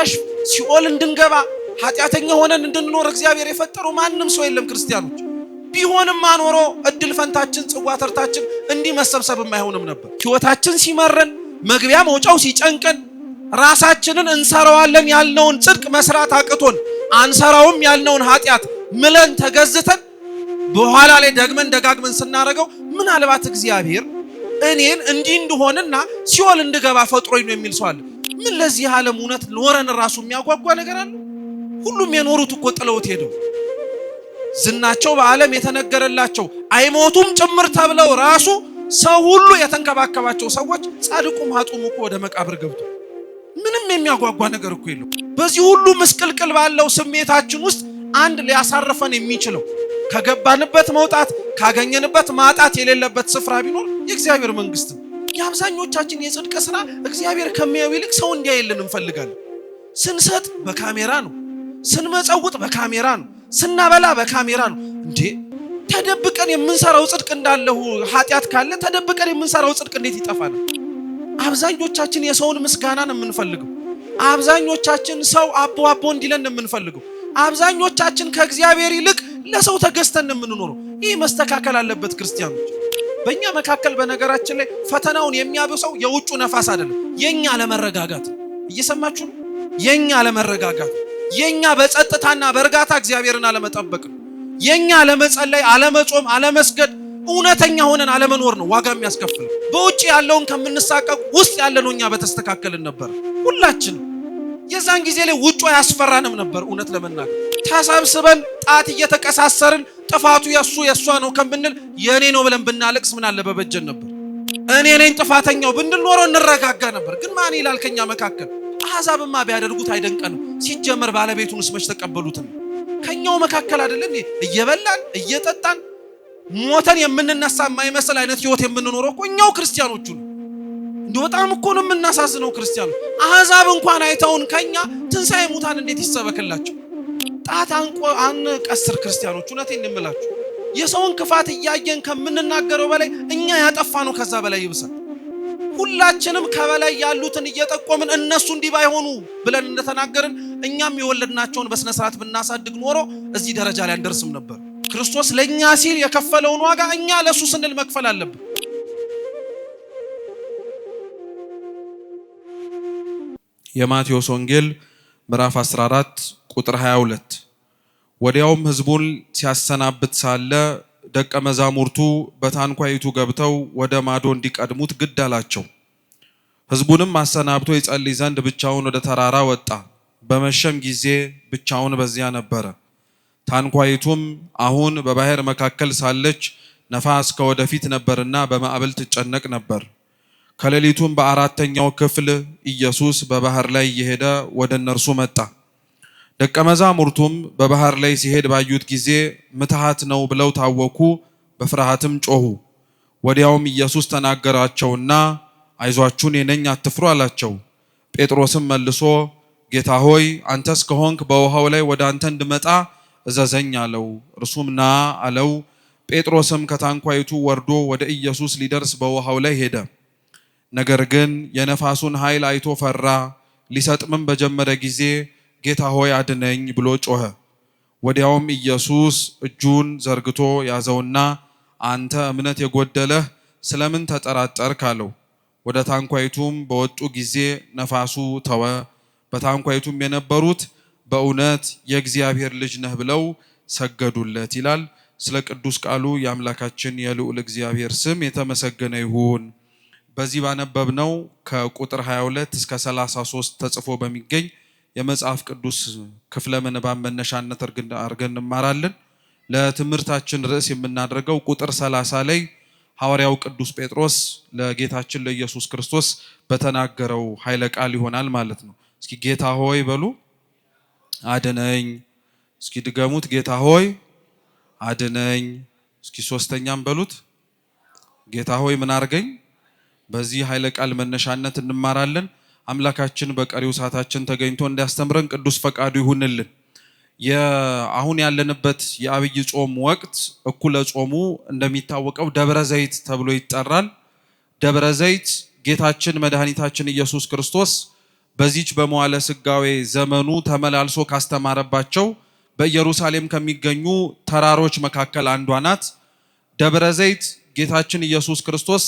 እንድንከሽፍ ሲኦል እንድንገባ ኃጢአተኛ ሆነን እንድንኖር እግዚአብሔር የፈጠረው ማንም ሰው የለም። ክርስቲያኖች ቢሆንም ማኖሮ እድል ፈንታችን ጽዋ ተርታችን እንዲህ መሰብሰብም አይሆንም ነበር። ህይወታችን ሲመረን መግቢያ መውጫው ሲጨንቀን ራሳችንን እንሰራዋለን ያልነውን ጽድቅ መስራት አቅቶን አንሰራውም ያልነውን ኃጢአት ምለን ተገዝተን በኋላ ላይ ደጋግመን ስናረገው ምናልባት እግዚአብሔር እኔን እንዲህ እንደሆነና ሲኦል እንድገባ ፈጥሮኝ ነው የሚል ሰው አለ። ምን ለዚህ ዓለም እውነት ኖረን ራሱ የሚያጓጓ ነገር አለ? ሁሉም የኖሩት እኮ ጥለውት ሄደው ዝናቸው በዓለም የተነገረላቸው አይሞቱም ጭምር ተብለው ራሱ ሰው ሁሉ የተንከባከባቸው ሰዎች ጻድቁም ኃጥኡም እኮ ወደ መቃብር ገብቶ ምንም የሚያጓጓ ነገር እኮ የለው። በዚህ ሁሉ ምስቅልቅል ባለው ስሜታችን ውስጥ አንድ ሊያሳርፈን የሚችለው ከገባንበት መውጣት ካገኘንበት ማጣት የሌለበት ስፍራ ቢኖር የእግዚአብሔር መንግስት ነው። የአብዛኞቻችን የጽድቅ ስራ እግዚአብሔር ከሚያየው ይልቅ ሰው እንዲያይልን እንፈልጋለን። ስንሰጥ በካሜራ ነው፣ ስንመጸውት በካሜራ ነው፣ ስናበላ በካሜራ ነው። እንዴ ተደብቀን የምንሰራው ጽድቅ እንዳለው ኃጢአት ካለ ተደብቀን የምንሰራው ጽድቅ እንዴት ይጠፋል? አብዛኞቻችን የሰውን ምስጋና ነው የምንፈልገው። አብዛኞቻችን ሰው አቦ እንዲለን ነው የምንፈልገው። አብዛኞቻችን ከእግዚአብሔር ይልቅ ለሰው ተገዝተን ነው የምንኖረው። ይህ መስተካከል አለበት ክርስቲያኖች። በእኛ መካከል በነገራችን ላይ ፈተናውን የሚያብሰው የውጩ ነፋስ አይደለም፣ የኛ አለመረጋጋት። እየሰማችሁ ነው? የኛ አለመረጋጋት፣ የኛ በጸጥታና በእርጋታ እግዚአብሔርን አለመጠበቅ፣ የኛ አለመጸለይ፣ አለመጾም፣ አለመስገድ፣ እውነተኛ ሆነን አለመኖር ነው ዋጋ የሚያስከፍል። በውጭ ያለውን ከምንሳቀቅ ውስጥ ያለነው እኛ በተስተካከልን ነበር ሁላችንም። የዛን ጊዜ ላይ ውጭ ያስፈራንም ነበር። እውነት ለመናገር ተሰብስበን ጣት እየተቀሳሰርን ጥፋቱ የሷ ነው ከምንል የኔ ነው ብለን ብናለቅስ ምን አለ በበጀን ነበር። እኔ ነኝ ጥፋተኛው ብንል ኖሮ እንረጋጋ ነበር። ግን ማን ይላል ከኛ መካከል? አሕዛብማ ቢያደርጉት አይደንቀንም። ሲጀመር ባለቤቱንስ መች ተቀበሉትን? ከኛው መካከል አይደለም እየበላን እየጠጣን ሞተን የምንነሳ የማይመስል አይነት ህይወት የምንኖረው እኮ እኛው ክርስቲያኖቹ ነው። እንዴ በጣም እኮ ነው የምናሳዝነው ክርስቲያኖች። አሕዛብ እንኳን አይተውን ከኛ ትንሣኤ ሙታን እንዴት ይሰበክላቸው? ጣት አንቀስር ክርስቲያኖች። እውነቴን ነው የምላችሁ። የሰውን ክፋት እያየን ከምንናገረው በላይ እኛ ያጠፋነው ከዛ በላይ ይብሳል። ሁላችንም ከበላይ ያሉትን እየጠቆምን እነሱ እንዲህ ባይሆኑ ብለን እንደተናገርን እኛም የወለድናቸውን በስነ ስርዓት ብናሳድግ ኖሮ እዚህ ደረጃ ላይ አንደርስም ነበር። ክርስቶስ ለኛ ሲል የከፈለውን ዋጋ እኛ ለሱ ስንል መክፈል አለብን። የማቴዎስ ወንጌል ምዕራፍ 14 ቁጥር 22 ወዲያውም ሕዝቡን ሲያሰናብት ሳለ ደቀ መዛሙርቱ በታንኳይቱ ገብተው ወደ ማዶ እንዲቀድሙት ግድ አላቸው። ሕዝቡንም አሰናብቶ ይጸልይ ዘንድ ብቻውን ወደ ተራራ ወጣ። በመሸም ጊዜ ብቻውን በዚያ ነበረ። ታንኳይቱም አሁን በባህር መካከል ሳለች ነፋስ ከወደፊት ነበርና በማዕበል ትጨነቅ ነበር። ከሌሊቱም በአራተኛው ክፍል ኢየሱስ በባህር ላይ እየሄደ ወደ እነርሱ መጣ። ደቀ መዛሙርቱም በባህር ላይ ሲሄድ ባዩት ጊዜ ምትሃት ነው ብለው ታወኩ፣ በፍርሃትም ጮሁ። ወዲያውም ኢየሱስ ተናገራቸውና አይዟችሁ እኔ ነኝ አትፍሩ አላቸው። ጴጥሮስም መልሶ ጌታ ሆይ አንተስ ከሆንክ በውሃው ላይ ወደ አንተ እንድመጣ እዘዘኝ አለው። እርሱም ና አለው። ጴጥሮስም ከታንኳይቱ ወርዶ ወደ ኢየሱስ ሊደርስ በውሃው ላይ ሄደ። ነገር ግን የነፋሱን ኃይል አይቶ ፈራ። ሊሰጥምም በጀመረ ጊዜ ጌታ ሆይ አድነኝ ብሎ ጮኸ። ወዲያውም ኢየሱስ እጁን ዘርግቶ ያዘውና አንተ እምነት የጎደለህ ስለምን ተጠራጠርክ አለው። ወደ ታንኳይቱም በወጡ ጊዜ ነፋሱ ተወ። በታንኳይቱም የነበሩት በእውነት የእግዚአብሔር ልጅ ነህ ብለው ሰገዱለት ይላል። ስለ ቅዱስ ቃሉ የአምላካችን የልዑል እግዚአብሔር ስም የተመሰገነ ይሁን። በዚህ ባነበብነው ከቁጥር 22 እስከ 33 ተጽፎ በሚገኝ የመጽሐፍ ቅዱስ ክፍለ ምንባብ መነሻነት አድርገን እንማራለን። ለትምህርታችን ርዕስ የምናደርገው ቁጥር 30 ላይ ሐዋርያው ቅዱስ ጴጥሮስ ለጌታችን ለኢየሱስ ክርስቶስ በተናገረው ኃይለ ቃል ይሆናል ማለት ነው። እስኪ ጌታ ሆይ በሉ አድነኝ። እስኪ ድገሙት፣ ጌታ ሆይ አድነኝ። እስኪ ሶስተኛም በሉት ጌታ ሆይ ምን አርገኝ። በዚህ ኃይለ ቃል መነሻነት እንማራለን። አምላካችን በቀሪው ሰዓታችን ተገኝቶ እንዲያስተምረን ቅዱስ ፈቃዱ ይሁንልን። አሁን ያለንበት የአብይ ጾም ወቅት እኩለ ጾሙ እንደሚታወቀው ደብረ ዘይት ተብሎ ይጠራል። ደብረ ዘይት ጌታችን መድኃኒታችን ኢየሱስ ክርስቶስ በዚች በመዋዕለ ሥጋዌ ዘመኑ ተመላልሶ ካስተማረባቸው በኢየሩሳሌም ከሚገኙ ተራሮች መካከል አንዷ ናት። ደብረ ዘይት ጌታችን ኢየሱስ ክርስቶስ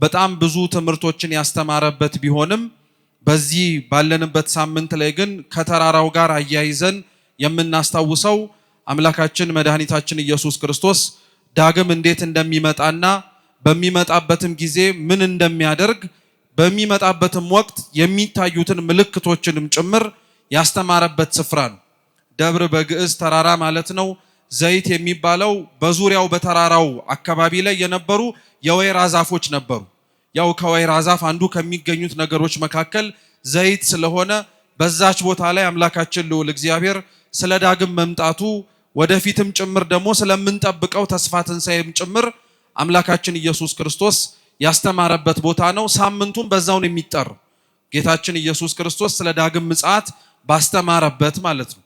በጣም ብዙ ትምህርቶችን ያስተማረበት ቢሆንም በዚህ ባለንበት ሳምንት ላይ ግን ከተራራው ጋር አያይዘን የምናስታውሰው አምላካችን መድኃኒታችን ኢየሱስ ክርስቶስ ዳግም እንዴት እንደሚመጣና በሚመጣበትም ጊዜ ምን እንደሚያደርግ በሚመጣበትም ወቅት የሚታዩትን ምልክቶችንም ጭምር ያስተማረበት ስፍራ ነው። ደብር በግዕዝ ተራራ ማለት ነው። ዘይት የሚባለው በዙሪያው በተራራው አካባቢ ላይ የነበሩ የወይራ ዛፎች ነበሩ። ያው ከወይራ ዛፍ አንዱ ከሚገኙት ነገሮች መካከል ዘይት ስለሆነ በዛች ቦታ ላይ አምላካችን ልዑል እግዚአብሔር ስለ ዳግም መምጣቱ ወደፊትም ጭምር ደግሞ ስለምንጠብቀው ተስፋ ትንሣኤም ጭምር አምላካችን ኢየሱስ ክርስቶስ ያስተማረበት ቦታ ነው። ሳምንቱም በዛው ነው የሚጠራው። ጌታችን ኢየሱስ ክርስቶስ ስለ ዳግም ምጽአት ባስተማረበት ማለት ነው።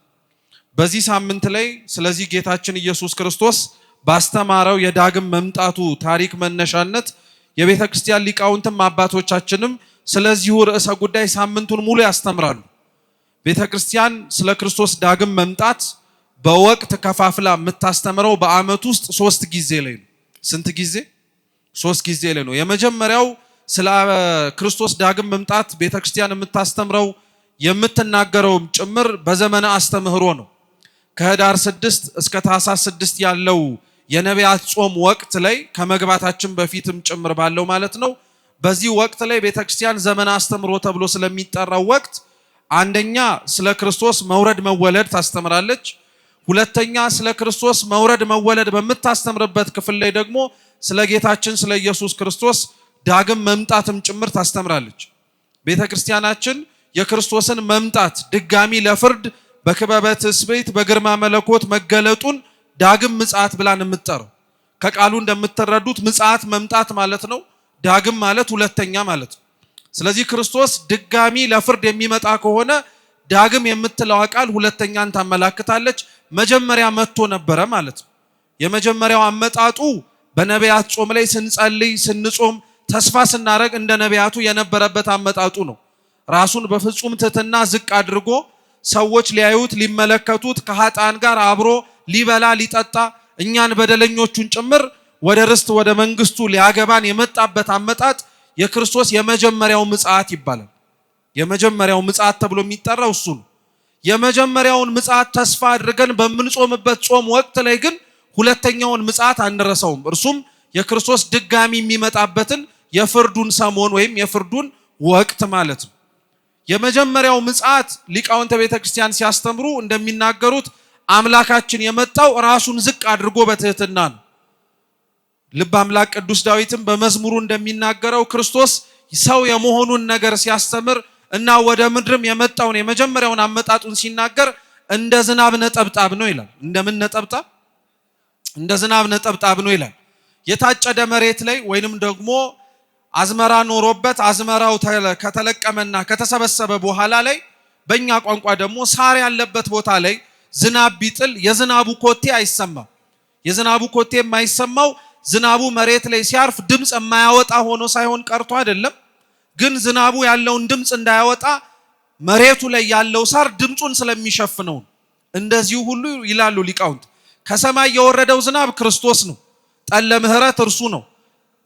በዚህ ሳምንት ላይ ስለዚህ ጌታችን ኢየሱስ ክርስቶስ ባስተማረው የዳግም መምጣቱ ታሪክ መነሻነት የቤተ ክርስቲያን ሊቃውንትም አባቶቻችንም ስለዚሁ ርዕሰ ጉዳይ ሳምንቱን ሙሉ ያስተምራሉ። ቤተ ክርስቲያን ስለ ክርስቶስ ዳግም መምጣት በወቅት ከፋፍላ የምታስተምረው በዓመት ውስጥ 3 ጊዜ ላይ ነው። ስንት ጊዜ? 3 ጊዜ ላይ ነው። የመጀመሪያው ስለ ክርስቶስ ዳግም መምጣት ቤተ ክርስቲያን የምታስተምረው የምትናገረውም ጭምር በዘመነ አስተምህሮ ነው። ከህዳር 6 እስከ ታኅሳስ 6 ያለው የነቢያት ጾም ወቅት ላይ ከመግባታችን በፊትም ጭምር ባለው ማለት ነው። በዚህ ወቅት ላይ ቤተክርስቲያን ዘመነ አስተምህሮ ተብሎ ስለሚጠራው ወቅት አንደኛ ስለ ክርስቶስ መውረድ መወለድ ታስተምራለች። ሁለተኛ ስለ ክርስቶስ መውረድ መወለድ በምታስተምርበት ክፍል ላይ ደግሞ ስለ ጌታችን ስለ ኢየሱስ ክርስቶስ ዳግም መምጣትም ጭምር ታስተምራለች። ቤተክርስቲያናችን የክርስቶስን መምጣት ድጋሚ ለፍርድ በክበበ ትስብእት በግርማ መለኮት መገለጡን ዳግም ምጽአት ብላን የምትጠራው ከቃሉ እንደምትረዱት ምጽአት መምጣት ማለት ነው። ዳግም ማለት ሁለተኛ ማለት ነው። ስለዚህ ክርስቶስ ድጋሚ ለፍርድ የሚመጣ ከሆነ ዳግም የምትለው ቃል ሁለተኛን ታመላክታለች። መጀመሪያ መጥቶ ነበረ ማለት ነው። የመጀመሪያው አመጣጡ በነቢያት ጾም ላይ ስንጸልይ ስንጾም ተስፋ ስናደርግ እንደ ነቢያቱ የነበረበት አመጣጡ ነው። ራሱን በፍጹም ትሕትና ዝቅ አድርጎ ሰዎች ሊያዩት ሊመለከቱት ከኃጥአን ጋር አብሮ ሊበላ ሊጠጣ እኛን በደለኞቹን ጭምር ወደ ርስት ወደ መንግስቱ ሊያገባን የመጣበት አመጣጥ የክርስቶስ የመጀመሪያው ምጽአት ይባላል። የመጀመሪያው ምጽአት ተብሎ የሚጠራው እሱ ነው። የመጀመሪያውን ምጽአት ተስፋ አድርገን በምንጾምበት ጾም ወቅት ላይ ግን ሁለተኛውን ምጽአት አንረሳውም። እርሱም የክርስቶስ ድጋሚ የሚመጣበትን የፍርዱን ሰሞን ወይም የፍርዱን ወቅት ማለት ነው። የመጀመሪያው ምጽአት ሊቃውንተ ቤተክርስቲያን ሲያስተምሩ እንደሚናገሩት አምላካችን የመጣው ራሱን ዝቅ አድርጎ በትህትና ነው። ልበ አምላክ ቅዱስ ዳዊትም በመዝሙሩ እንደሚናገረው ክርስቶስ ሰው የመሆኑን ነገር ሲያስተምር እና ወደ ምድርም የመጣውን የመጀመሪያውን አመጣጡን ሲናገር እንደ ዝናብ ነጠብጣብ ነው ይላል። እንደምን ነጠብጣብ? እንደ ዝናብ ነጠብጣብ ነው ይላል። የታጨደ መሬት ላይ ወይንም ደግሞ አዝመራ ኖሮበት አዝመራው ከተለቀመና ከተሰበሰበ በኋላ ላይ በእኛ ቋንቋ ደግሞ ሳር ያለበት ቦታ ላይ ዝናብ ቢጥል የዝናቡ ኮቴ አይሰማም። የዝናቡ ኮቴ የማይሰማው ዝናቡ መሬት ላይ ሲያርፍ ድምፅ የማያወጣ ሆኖ ሳይሆን ቀርቶ አይደለም፣ ግን ዝናቡ ያለውን ድምፅ እንዳያወጣ መሬቱ ላይ ያለው ሳር ድምፁን ስለሚሸፍነው። እንደዚሁ ሁሉ ይላሉ ሊቃውንት ከሰማይ የወረደው ዝናብ ክርስቶስ ነው። ጠለ ምሕረት እርሱ ነው።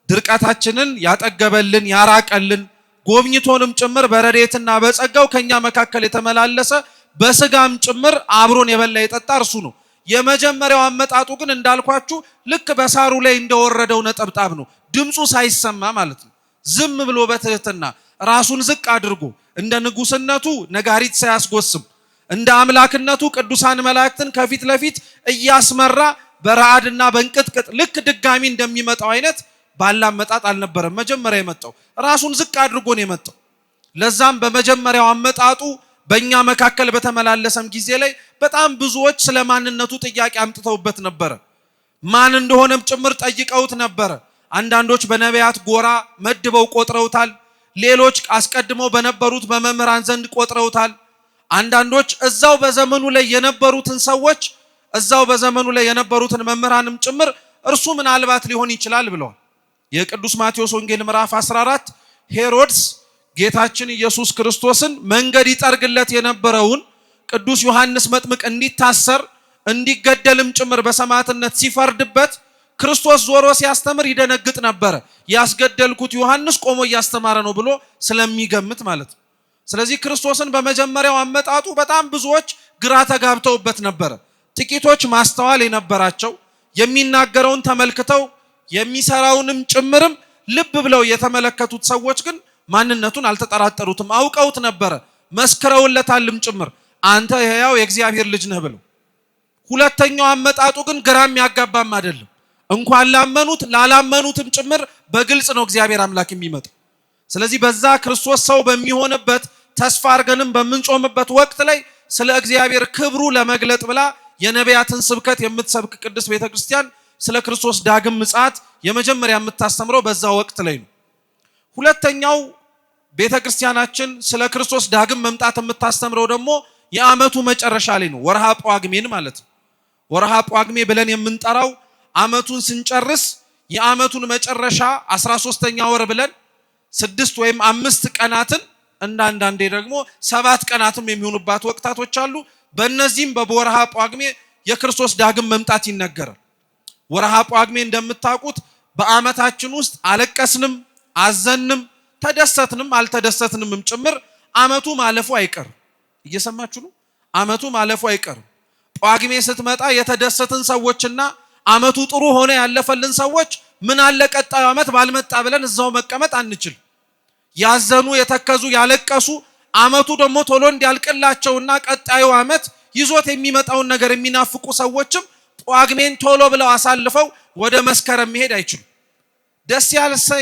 ድርቀታችንን ያጠገበልን ያራቀልን ጎብኝቶንም ጭምር በረድኤትና በጸጋው ከኛ መካከል የተመላለሰ በስጋም ጭምር አብሮን የበላ የጠጣ እርሱ ነው። የመጀመሪያው አመጣጡ ግን እንዳልኳችሁ ልክ በሳሩ ላይ እንደወረደው ነጠብጣብ ነው። ድምፁ ሳይሰማ ማለት ነው። ዝም ብሎ በትህትና ራሱን ዝቅ አድርጎ እንደ ንጉስነቱ ነጋሪት ሳያስጎስም እንደ አምላክነቱ ቅዱሳን መላእክትን ከፊት ለፊት እያስመራ በረዓድና በእንቅጥቅጥ ልክ ድጋሚ እንደሚመጣው አይነት ባላ አመጣጥ አልነበረም። መጀመሪያ የመጣው ራሱን ዝቅ አድርጎ ነው የመጣው። ለዛም በመጀመሪያው አመጣጡ በእኛ መካከል በተመላለሰም ጊዜ ላይ በጣም ብዙዎች ስለ ማንነቱ ጥያቄ አምጥተውበት ነበረ። ማን እንደሆነም ጭምር ጠይቀውት ነበረ። አንዳንዶች በነቢያት ጎራ መድበው ቆጥረውታል። ሌሎች አስቀድመው በነበሩት በመምህራን ዘንድ ቆጥረውታል። አንዳንዶች እዛው በዘመኑ ላይ የነበሩትን ሰዎች እዛው በዘመኑ ላይ የነበሩትን መምህራንም ጭምር እርሱ ምናልባት ሊሆን ይችላል ብለዋል። የቅዱስ ማቴዎስ ወንጌል ምዕራፍ 14 ሄሮድስ ጌታችን ኢየሱስ ክርስቶስን መንገድ ይጠርግለት የነበረውን ቅዱስ ዮሐንስ መጥምቅ እንዲታሰር እንዲገደልም ጭምር በሰማዕትነት ሲፈርድበት ክርስቶስ ዞሮ ሲያስተምር ይደነግጥ ነበር። ያስገደልኩት ዮሐንስ ቆሞ እያስተማረ ነው ብሎ ስለሚገምት ማለት ነው። ስለዚህ ክርስቶስን በመጀመሪያው አመጣጡ በጣም ብዙዎች ግራ ተጋብተውበት ነበር። ጥቂቶች ማስተዋል የነበራቸው የሚናገረውን ተመልክተው የሚሰራውንም ጭምርም ልብ ብለው የተመለከቱት ሰዎች ግን ማንነቱን አልተጠራጠሩትም፣ አውቀውት ነበር፣ መስክረውለታልም ጭምር አንተ ሕያው የእግዚአብሔር ልጅ ነህ ብለው። ሁለተኛው አመጣጡ ግን ግራም ያጋባም አይደለም። እንኳን ላመኑት ላላመኑትም ጭምር በግልጽ ነው እግዚአብሔር አምላክ የሚመጣው። ስለዚህ በዛ ክርስቶስ ሰው በሚሆንበት ተስፋ አድርገንም በምንጾምበት ወቅት ላይ ስለ እግዚአብሔር ክብሩ ለመግለጥ ብላ የነቢያትን ስብከት የምትሰብክ ቅድስት ቤተክርስቲያን ስለ ክርስቶስ ዳግም ምጽአት የመጀመሪያ የምታስተምረው በዛ ወቅት ላይ ነው። ሁለተኛው ቤተክርስቲያናችን ስለ ክርስቶስ ዳግም መምጣት የምታስተምረው ደግሞ የዓመቱ መጨረሻ ላይ ነው። ወርሃ ጳጉሜን ማለት ነው። ወርሃ ጳጉሜ ብለን የምንጠራው ዓመቱን ስንጨርስ የዓመቱን መጨረሻ 13ኛ ወር ብለን 6 ወይም 5 ቀናትን አንዳንዴ ደግሞ 7 ቀናትም የሚሆኑባት ወቅታቶች አሉ። በእነዚህም በወርሃ ጳጉሜ የክርስቶስ ዳግም መምጣት ይነገራል። ወርሃ ጳጉሜ እንደምታውቁት በዓመታችን ውስጥ አለቀስንም አዘንም ተደሰትንም አልተደሰትንም ጭምር ዓመቱ ማለፉ አይቀርም። እየሰማችሁ ነው? ዓመቱ ማለፉ አይቀርም። ጳጉሜ ስትመጣ የተደሰትን ሰዎችና ዓመቱ ጥሩ ሆነ ያለፈልን ሰዎች ምን አለ ቀጣዩ ዓመት ባልመጣ ብለን እዛው መቀመጥ አንችል። ያዘኑ የተከዙ ያለቀሱ ዓመቱ ደግሞ ቶሎ እንዲያልቅላቸውና ቀጣዩ ዓመት ይዞት የሚመጣውን ነገር የሚናፍቁ ሰዎችም ጳጉሜን ቶሎ ብለው አሳልፈው ወደ መስከረም መሄድ አይችሉም። ደስ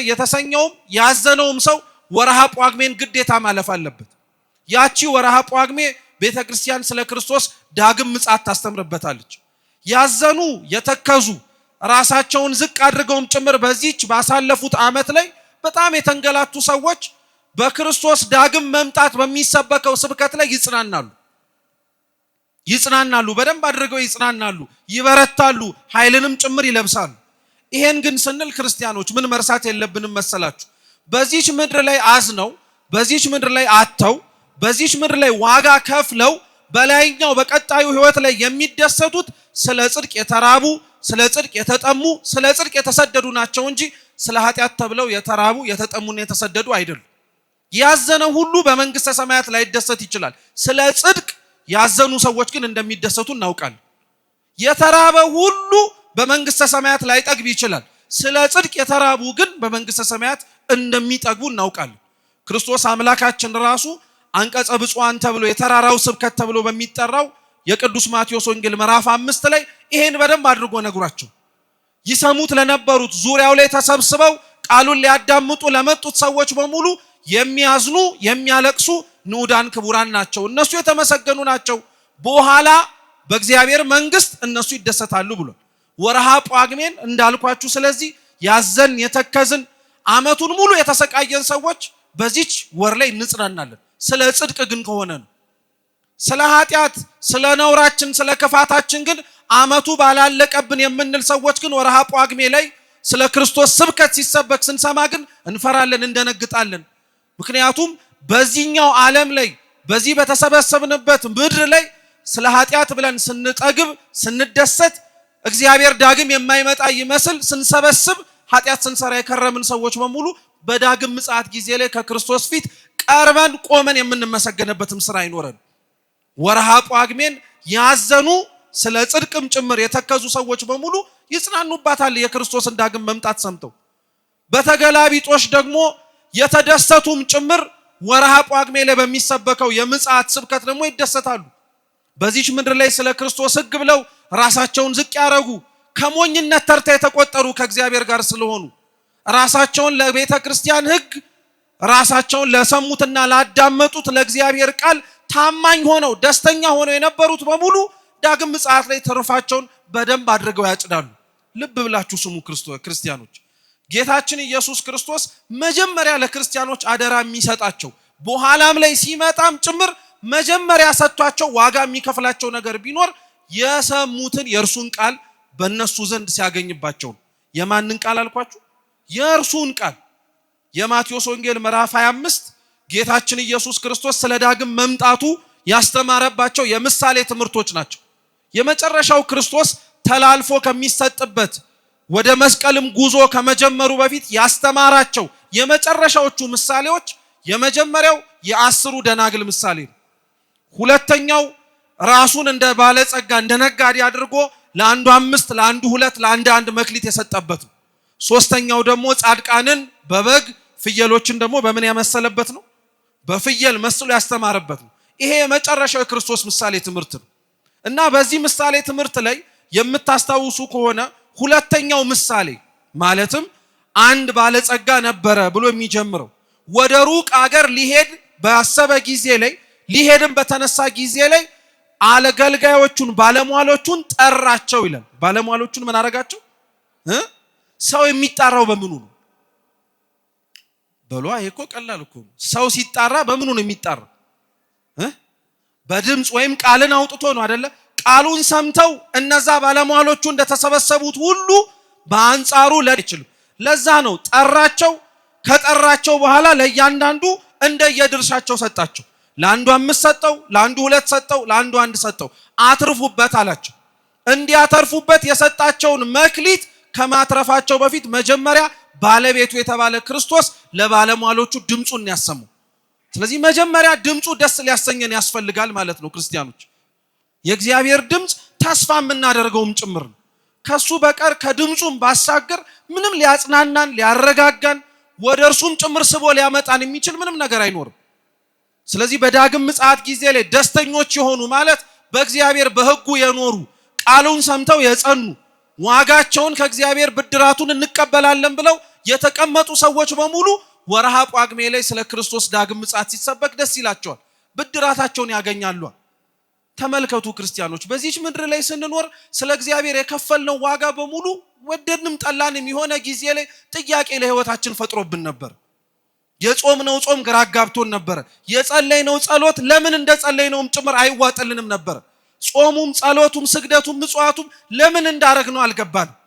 የተሰኘውም ያዘነውም ሰው ወርሃ ጳጉሜን ግዴታ ማለፍ አለበት። ያቺ ወርሃ ጳጉሜ ቤተክርስቲያን ስለ ክርስቶስ ዳግም ምጽአት ታስተምርበታለች። ያዘኑ የተከዙ ራሳቸውን ዝቅ አድርገውም ጭምር በዚህች ባሳለፉት ዓመት ላይ በጣም የተንገላቱ ሰዎች በክርስቶስ ዳግም መምጣት በሚሰበከው ስብከት ላይ ይጽናናሉ፣ በደንብ አድርገው ይጽናናሉ፣ ይበረታሉ፣ ኃይልንም ጭምር ይለብሳሉ። ይሄን ግን ስንል ክርስቲያኖች ምን መርሳት የለብንም መሰላችሁ? በዚህች ምድር ላይ አዝነው፣ በዚህች ምድር ላይ አጥተው፣ በዚህች ምድር ላይ ዋጋ ከፍለው በላይኛው በቀጣዩ ሕይወት ላይ የሚደሰቱት ስለ ጽድቅ የተራቡ፣ ስለ ጽድቅ የተጠሙ፣ ስለ ጽድቅ የተሰደዱ ናቸው እንጂ ስለ ኃጢአት ተብለው የተራቡ የተጠሙና የተሰደዱ አይደሉም። ያዘነ ሁሉ በመንግስተ ሰማያት ላይ ይደሰት ይችላል። ስለ ጽድቅ ያዘኑ ሰዎች ግን እንደሚደሰቱ እናውቃለን። የተራበ ሁሉ በመንግስተ ሰማያት ላይ ጠግብ ይችላል። ስለ ጽድቅ የተራቡ ግን በመንግስተ ሰማያት እንደሚጠግቡ እናውቃለን። ክርስቶስ አምላካችን ራሱ አንቀጸ ብፁዓን ተብሎ የተራራው ስብከት ተብሎ በሚጠራው የቅዱስ ማቴዎስ ወንጌል ምዕራፍ 5 ላይ ይሄን በደንብ አድርጎ ነግሯቸው ይሰሙት ለነበሩት ዙሪያው ላይ ተሰብስበው ቃሉን ሊያዳምጡ ለመጡት ሰዎች በሙሉ የሚያዝኑ የሚያለቅሱ ንዑዳን ክቡራን ናቸው፣ እነሱ የተመሰገኑ ናቸው፣ በኋላ በእግዚአብሔር መንግስት እነሱ ይደሰታሉ ብሎ ወርሃ ጳጉሜን እንዳልኳችሁ ስለዚህ ያዘን የተከዝን ዓመቱን ሙሉ የተሰቃየን ሰዎች በዚች ወር ላይ እንጽናናለን። ስለ ጽድቅ ግን ከሆነ ነው። ስለ ኃጢአት ስለ ነውራችን ስለ ክፋታችን ግን ዓመቱ ባላለቀብን የምንል ሰዎች ግን ወርሃ ጳጉሜ ላይ ስለ ክርስቶስ ስብከት ሲሰበክ ስንሰማ ግን እንፈራለን፣ እንደነግጣለን። ምክንያቱም በዚህኛው ዓለም ላይ በዚህ በተሰበሰብንበት ምድር ላይ ስለ ኃጢአት ብለን ስንጠግብ ስንደሰት እግዚአብሔር ዳግም የማይመጣ ይመስል ስንሰበስብ ኃጢአት ስንሰራ የከረምን ሰዎች በሙሉ በዳግም ምጽአት ጊዜ ላይ ከክርስቶስ ፊት ቀርበን ቆመን የምንመሰገንበትም ስራ አይኖረን። ወርሃ ጳጉሜን ያዘኑ ስለ ጽድቅም ጭምር የተከዙ ሰዎች በሙሉ ይጽናኑባታል የክርስቶስን ዳግም መምጣት ሰምተው። በተገላቢጦሽ ደግሞ የተደሰቱም ጭምር ወርሃ ጳጉሜ ላይ በሚሰበከው የምጽአት ስብከት ደግሞ ይደሰታሉ። በዚች ምድር ላይ ስለ ክርስቶስ ሕግ ብለው ራሳቸውን ዝቅ ያረጉ ከሞኝነት ተርታ የተቆጠሩ ከእግዚአብሔር ጋር ስለሆኑ ራሳቸውን ለቤተ ክርስቲያን ሕግ ራሳቸውን ለሰሙትና ላዳመጡት ለእግዚአብሔር ቃል ታማኝ ሆነው ደስተኛ ሆነው የነበሩት በሙሉ ዳግም ምጽአት ላይ ትርፋቸውን በደንብ አድርገው ያጭዳሉ። ልብ ብላችሁ ስሙ ክርስቲያኖች። ጌታችን ኢየሱስ ክርስቶስ መጀመሪያ ለክርስቲያኖች አደራ የሚሰጣቸው በኋላም ላይ ሲመጣም ጭምር መጀመሪያ ሰጥቷቸው ዋጋ የሚከፍላቸው ነገር ቢኖር የሰሙትን የእርሱን ቃል በእነሱ ዘንድ ሲያገኝባቸው ነው። የማንን ቃል አልኳችሁ? የእርሱን ቃል። የማቴዎስ ወንጌል ምዕራፍ 25 ጌታችን ኢየሱስ ክርስቶስ ስለ ዳግም መምጣቱ ያስተማረባቸው የምሳሌ ትምህርቶች ናቸው። የመጨረሻው ክርስቶስ ተላልፎ ከሚሰጥበት ወደ መስቀልም ጉዞ ከመጀመሩ በፊት ያስተማራቸው የመጨረሻዎቹ ምሳሌዎች የመጀመሪያው የ10 ደናግል ምሳሌ ነው። ሁለተኛው ራሱን እንደ ባለጸጋ እንደ ነጋዴ አድርጎ ለአንዱ 5 ለአንዱ 2 ለአንዱ 1 መክሊት የሰጠበት ነው። ሶስተኛው ደግሞ ጻድቃንን በበግ ፍየሎችን ደግሞ በምን ያመሰለበት ነው? በፍየል መስሎ ያስተማረበት ነው። ይሄ የመጨረሻው የክርስቶስ ምሳሌ ትምህርት ነው እና በዚህ ምሳሌ ትምህርት ላይ የምታስታውሱ ከሆነ ሁለተኛው ምሳሌ ማለትም አንድ ባለጸጋ ነበረ ብሎ የሚጀምረው ወደ ሩቅ አገር ሊሄድ ባሰበ ጊዜ ላይ ሊሄድም በተነሳ ጊዜ ላይ አገልጋዮቹን ባለሟሎቹን ጠራቸው ይላል። ባለሟሎቹን ምን አረጋቸው? ሰው የሚጣራው በምኑ ነው? በሏ ይሄ እኮ ቀላል እኮ ነው። ሰው ሲጣራ በምኑ ነው የሚጣራው? በድምጽ ወይም ቃልን አውጥቶ ነው አይደለ? ቃሉን ሰምተው እነዛ ባለሟሎቹ እንደተሰበሰቡት ሁሉ በአንጻሩ አይችልም። ለዛ ነው ጠራቸው። ከጠራቸው በኋላ ለእያንዳንዱ እንደየድርሻቸው ሰጣቸው። ለአንዱ 5 ሰጠው፣ ለአንዱ 2 ሰጠው፣ ለአንዱ 1 ሰጠው። አትርፉበት አላቸው። እንዲያተርፉበት የሰጣቸውን መክሊት ከማትረፋቸው በፊት መጀመሪያ ባለቤቱ የተባለ ክርስቶስ ለባለሟሎቹ ድምጹን ያሰሙ። ስለዚህ መጀመሪያ ድምጹ ደስ ሊያሰኘን ያስፈልጋል ማለት ነው። ክርስቲያኖች የእግዚአብሔር ድምጽ ተስፋ የምናደርገውም ጭምር ነው። ከሱ በቀር ከድምጹም ባሻገር ምንም ሊያጽናናን ሊያረጋጋን ወደ እርሱም ጭምር ስቦ ሊያመጣን የሚችል ምንም ነገር አይኖርም። ስለዚህ በዳግም ምጽአት ጊዜ ላይ ደስተኞች የሆኑ ማለት በእግዚአብሔር በሕጉ የኖሩ ቃሉን ሰምተው የጸኑ ዋጋቸውን ከእግዚአብሔር ብድራቱን እንቀበላለን ብለው የተቀመጡ ሰዎች በሙሉ ወርሃ ጳጉሜ ላይ ስለ ክርስቶስ ዳግም ምጽአት ሲሰበክ ደስ ይላቸዋል፣ ብድራታቸውን ያገኛሉ። ተመልከቱ ክርስቲያኖች፣ በዚህች ምድር ላይ ስንኖር ስለ እግዚአብሔር የከፈልነው ዋጋ በሙሉ ወደድንም ጠላንም የሆነ ጊዜ ላይ ጥያቄ ለህይወታችን ፈጥሮብን ነበር። የጾምነው ጾም ግራ አጋብቶን ነበር። የጸለይነው ጸሎት ለምን እንደጸለይነውም ጭምር አይዋጥልንም ነበር። ጾሙም ጸሎቱም ስግደቱም ምጽዋቱም ለምን እንዳረግነው አልገባንም።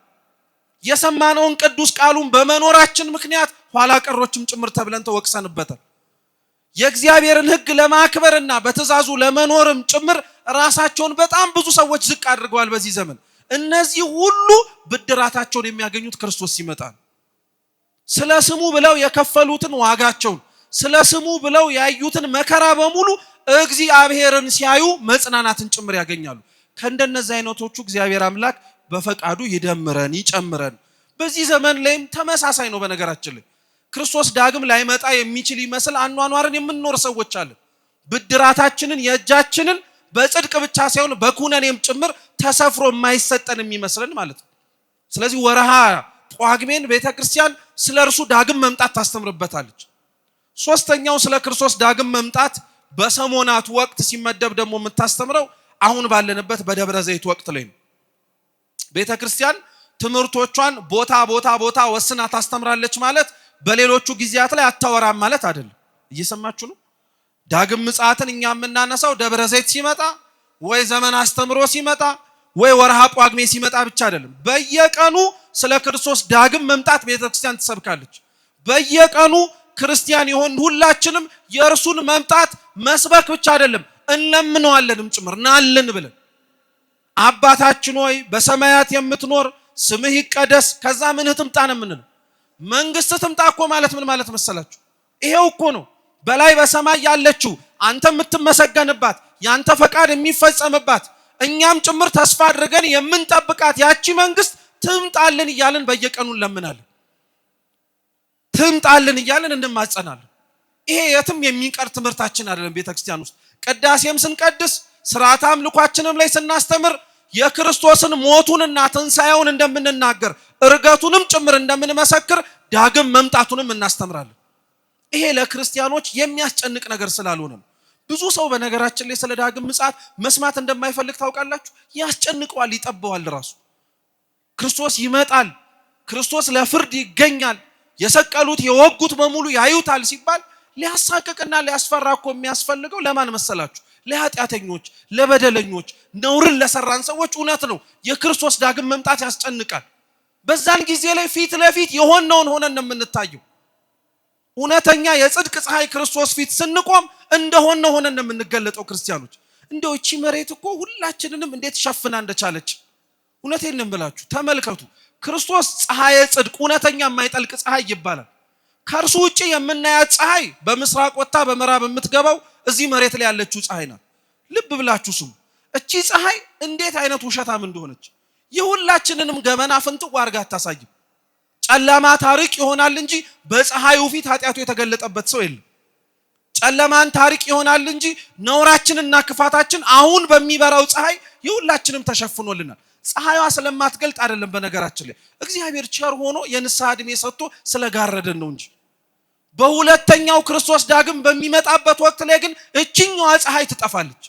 የሰማነውን ቅዱስ ቃሉን በመኖራችን ምክንያት ኋላ ቀሮችም ጭምር ተብለን ተወቅሰንበታል። የእግዚአብሔርን ሕግ ለማክበርና በትእዛዙ ለመኖርም ጭምር ራሳቸውን በጣም ብዙ ሰዎች ዝቅ አድርገዋል በዚህ ዘመን። እነዚህ ሁሉ ብድራታቸውን የሚያገኙት ክርስቶስ ሲመጣ ነው። ስለ ስሙ ብለው የከፈሉትን ዋጋቸውን፣ ስለ ስሙ ብለው ያዩትን መከራ በሙሉ እግዚአብሔርን ሲያዩ መጽናናትን ጭምር ያገኛሉ። ከእንደነዚህ አይነቶቹ እግዚአብሔር አምላክ በፈቃዱ ይደምረን ይጨምረን። በዚህ ዘመን ላይም ተመሳሳይ ነው። በነገራችን ላይ ክርስቶስ ዳግም ላይመጣ የሚችል ይመስል አኗኗርን የምንኖር ሰዎች አለን። ብድራታችንን የእጃችንን በጽድቅ ብቻ ሳይሆን በኩነኔም ጭምር ተሰፍሮ የማይሰጠን የሚመስለን ማለት ነው። ስለዚህ ወርሃ ጳጉሜን ቤተክርስቲያን ስለ እርሱ ዳግም መምጣት ታስተምርበታለች። ሶስተኛው ስለ ክርስቶስ ዳግም መምጣት በሰሞናት ወቅት ሲመደብ ደግሞ የምታስተምረው አሁን ባለንበት በደብረ ዘይት ወቅት ላይ ነው። ቤተክርስቲያን ትምህርቶቿን ቦታ ወስና ታስተምራለች ማለት በሌሎቹ ጊዜያት ላይ አታወራም ማለት አይደለም። እየሰማችሁ ነው? ዳግም ምጽአትን እኛ የምናነሳው ደብረ ዘይት ሲመጣ ወይ ዘመን አስተምሮ ሲመጣ ወይ ወርሃ ጳጉሜ ሲመጣ ብቻ አይደለም። በየቀኑ ስለ ክርስቶስ ዳግም መምጣት ቤተክርስቲያን ትሰብካለች። በየቀኑ ክርስቲያን የሆን ሁላችንም የእርሱን መምጣት መስበክ ብቻ አይደለም እንለምነዋለንም ጭምር ናልን ብለን አባታችን ሆይ በሰማያት የምትኖር ስምህ ይቀደስ፣ ከዛ ምንህ ትምጣ ነው የምንለው። መንግስት ትምጣ እኮ ማለት ምን ማለት መሰላችሁ? ይሄው እኮ ነው በላይ በሰማይ ያለችው አንተ የምትመሰገንባት ያንተ ፈቃድ የሚፈጸምባት እኛም ጭምር ተስፋ አድርገን የምንጠብቃት ያቺ መንግስት ትምጣልን እያልን በየቀኑ እንለምናለን። ትምጣልን እያልን እንማጸናለን። ይሄ የትም የሚቀር ትምህርታችን አይደለም። ቤተክርስቲያን ውስጥ ቅዳሴም ስንቀድስ ስርዓተ አምልኳችንም ላይ ስናስተምር የክርስቶስን ሞቱንና ትንሣኤውን እንደምንናገር እርገቱንም ጭምር እንደምንመሰክር ዳግም መምጣቱንም እናስተምራለን። ይሄ ለክርስቲያኖች የሚያስጨንቅ ነገር ስላልሆነ ነው። ብዙ ሰው በነገራችን ላይ ስለ ዳግም ምጽአት መስማት እንደማይፈልግ ታውቃላችሁ። ያስጨንቀዋል፣ ይጠበዋል። ራሱ ክርስቶስ ይመጣል፣ ክርስቶስ ለፍርድ ይገኛል፣ የሰቀሉት የወጉት በሙሉ ያዩታል ሲባል ሊያሳቅቅና ሊያስፈራ እኮ የሚያስፈልገው ለማን መሰላችሁ? ለኃጢአተኞች፣ ለበደለኞች፣ ነውርን ለሰራን ሰዎች እውነት ነው የክርስቶስ ዳግም መምጣት ያስጨንቃል። በዛን ጊዜ ላይ ፊት ለፊት የሆነውን ሆነን ነው የምንታየው። እውነተኛ የጽድቅ ፀሐይ ክርስቶስ ፊት ስንቆም እንደሆነ ሆነን የምንገለጠው ክርስቲያኖች። እንደው እቺ መሬት እኮ ሁላችንንም እንዴት ሸፍና እንደቻለች እውነቴን ነው ብላችሁ ተመልከቱ። ክርስቶስ ፀሐይ ጽድቅ እውነተኛ የማይጠልቅ ፀሐይ ይባላል። ከእርሱ ውጪ የምናያት ፀሐይ በምስራቅ ወጣ በምዕራብ የምትገባው እዚህ መሬት ላይ ያለችው ፀሐይ ናት። ልብ ብላችሁ ስሙ። እቺ ፀሐይ እንዴት አይነት ውሸታም እንደሆነች የሁላችንንም ገመና ፍንጥቅ አድርጋ አታሳይም። ጨለማ ታሪክ ይሆናል እንጂ በፀሐዩ ፊት ኃጢአቱ የተገለጠበት ሰው የለም። ጨለማን ታሪክ ይሆናል እንጂ ነውራችንና ክፋታችን አሁን በሚበራው ፀሐይ የሁላችንም ተሸፍኖልናል። ፀሐይዋ ስለማትገልጥ አይደለም። በነገራችን ላይ እግዚአብሔር ቸር ሆኖ የንስሐ ዕድሜ ሰጥቶ ስለጋረደን ነው እንጂ በሁለተኛው ክርስቶስ ዳግም በሚመጣበት ወቅት ላይ ግን እቺኛዋ ፀሐይ ትጠፋለች።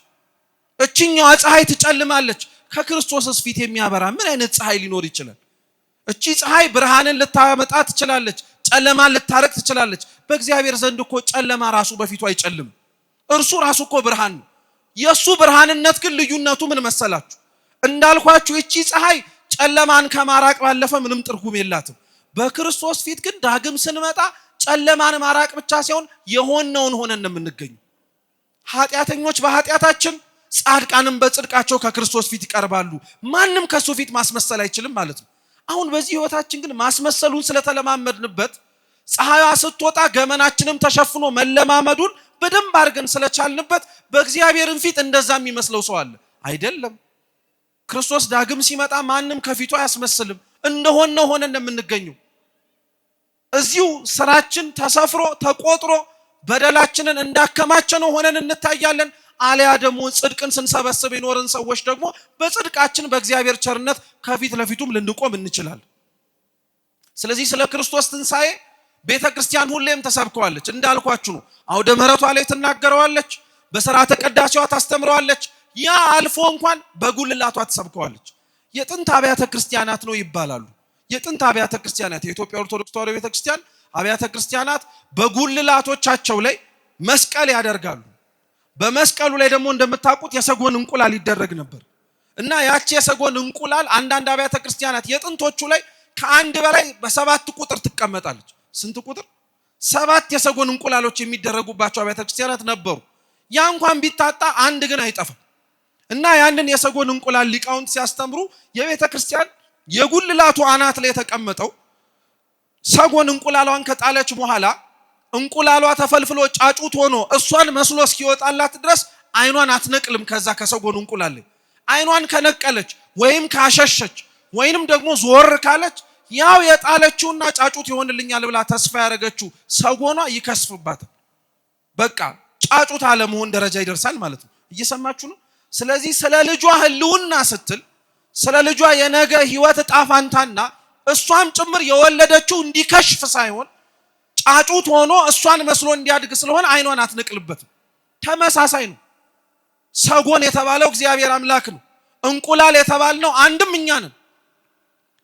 እቺኛዋ ፀሐይ ትጨልማለች። ከክርስቶስስ ፊት የሚያበራ ምን አይነት ፀሐይ ሊኖር ይችላል? እቺ ፀሐይ ብርሃንን ልታመጣ ትችላለች፣ ጨለማን ልታረቅ ትችላለች። በእግዚአብሔር ዘንድ እኮ ጨለማ ራሱ በፊቱ አይጨልም። እርሱ ራሱ እኮ ብርሃን ነው። የሱ ብርሃንነት ግን ልዩነቱ ምን መሰላችሁ? እንዳልኳችሁ እቺ ፀሐይ ጨለማን ከማራቅ ባለፈ ምንም ትርጉም የላትም። በክርስቶስ ፊት ግን ዳግም ስንመጣ ጨለማን ማራቅ ብቻ ሳይሆን የሆነውን ሆነን የምንገኘው። ኃጢአተኞች በኃጢአታችን ጻድቃንም በጽድቃቸው ከክርስቶስ ፊት ይቀርባሉ። ማንም ከሱ ፊት ማስመሰል አይችልም ማለት ነው። አሁን በዚህ ህይወታችን ግን ማስመሰሉን ስለተለማመድንበት ፀሐይዋ ስትወጣ ገመናችንም ተሸፍኖ መለማመዱን በደንብ አድርገን ስለቻልንበት በእግዚአብሔርን ፊት እንደዛ የሚመስለው ሰው አለ። አይደለም። ክርስቶስ ዳግም ሲመጣ ማንም ከፊቱ አያስመስልም። እንደሆነ ሆነን የምንገኘው እዚሁ ስራችን ተሰፍሮ ተቆጥሮ በደላችንን እንዳከማቸነው ሆነን እንታያለን። አለያ ደግሞ ጽድቅን ስንሰበስብ የኖርን ሰዎች ደግሞ በጽድቃችን በእግዚአብሔር ቸርነት ከፊት ለፊቱም ልንቆም እንችላለን። ስለዚህ ስለ ክርስቶስ ትንሣኤ ቤተክርስቲያን ሁሌም ተሰብከዋለች። እንዳልኳችሁ ነው። አውደ ምሕረቷ ላይ ትናገረዋለች፣ በሥርዓተ ቅዳሴዋ ታስተምረዋለች። ያ አልፎ እንኳን በጉልላቷ ተሰብከዋለች። የጥንት አብያተ ክርስቲያናት ነው ይባላሉ። የጥንት አብያተ ክርስቲያናት የኢትዮጵያ ኦርቶዶክስ ተዋሕዶ ቤተክርስቲያን አብያተ ክርስቲያናት በጉልላቶቻቸው ላይ መስቀል ያደርጋሉ። በመስቀሉ ላይ ደግሞ እንደምታውቁት የሰጎን እንቁላል ይደረግ ነበር እና ያቺ የሰጎን እንቁላል አንዳንድ አብያተ ክርስቲያናት የጥንቶቹ ላይ ከአንድ በላይ በ7 ቁጥር ትቀመጣለች። ስንት ቁጥር? 7 የሰጎን እንቁላሎች የሚደረጉባቸው አብያተ ክርስቲያናት ነበሩ። ያ እንኳን ቢታጣ አንድ ግን አይጠፋም። እና ያንን የሰጎን እንቁላል ሊቃውንት ሲያስተምሩ የቤተ ክርስቲያን የጉልላቱ አናት ላይ የተቀመጠው ሰጎን እንቁላሏን ከጣለች በኋላ እንቁላሏ ተፈልፍሎ ጫጩት ሆኖ እሷን መስሎ እስኪወጣላት ድረስ አይኗን አትነቅልም። ከዛ ከሰጎን እንቁላል ላይ አይኗን ከነቀለች ወይም ካሸሸች ወይንም ደግሞ ዞር ካለች ያው የጣለችውና ጫጩት ይሆንልኛል ብላ ተስፋ ያደረገችው ሰጎኗ ይከስፍባታል። በቃ ጫጩት አለመሆን ደረጃ ይደርሳል ማለት ነው። እየሰማችሁ ነው? ስለዚህ ስለ ልጇ ህልውና ስትል ስለ ልጇ የነገ ህይወት ዕጣ ፈንታና እሷም ጭምር የወለደችው እንዲከሽፍ ሳይሆን ጫጩት ሆኖ እሷን መስሎ እንዲያድግ ስለሆነ አይኗን አትነቅልበትም። ተመሳሳይ ነው። ሰጎን የተባለው እግዚአብሔር አምላክ ነው። እንቁላል የተባልነው አንድም እኛ ነን።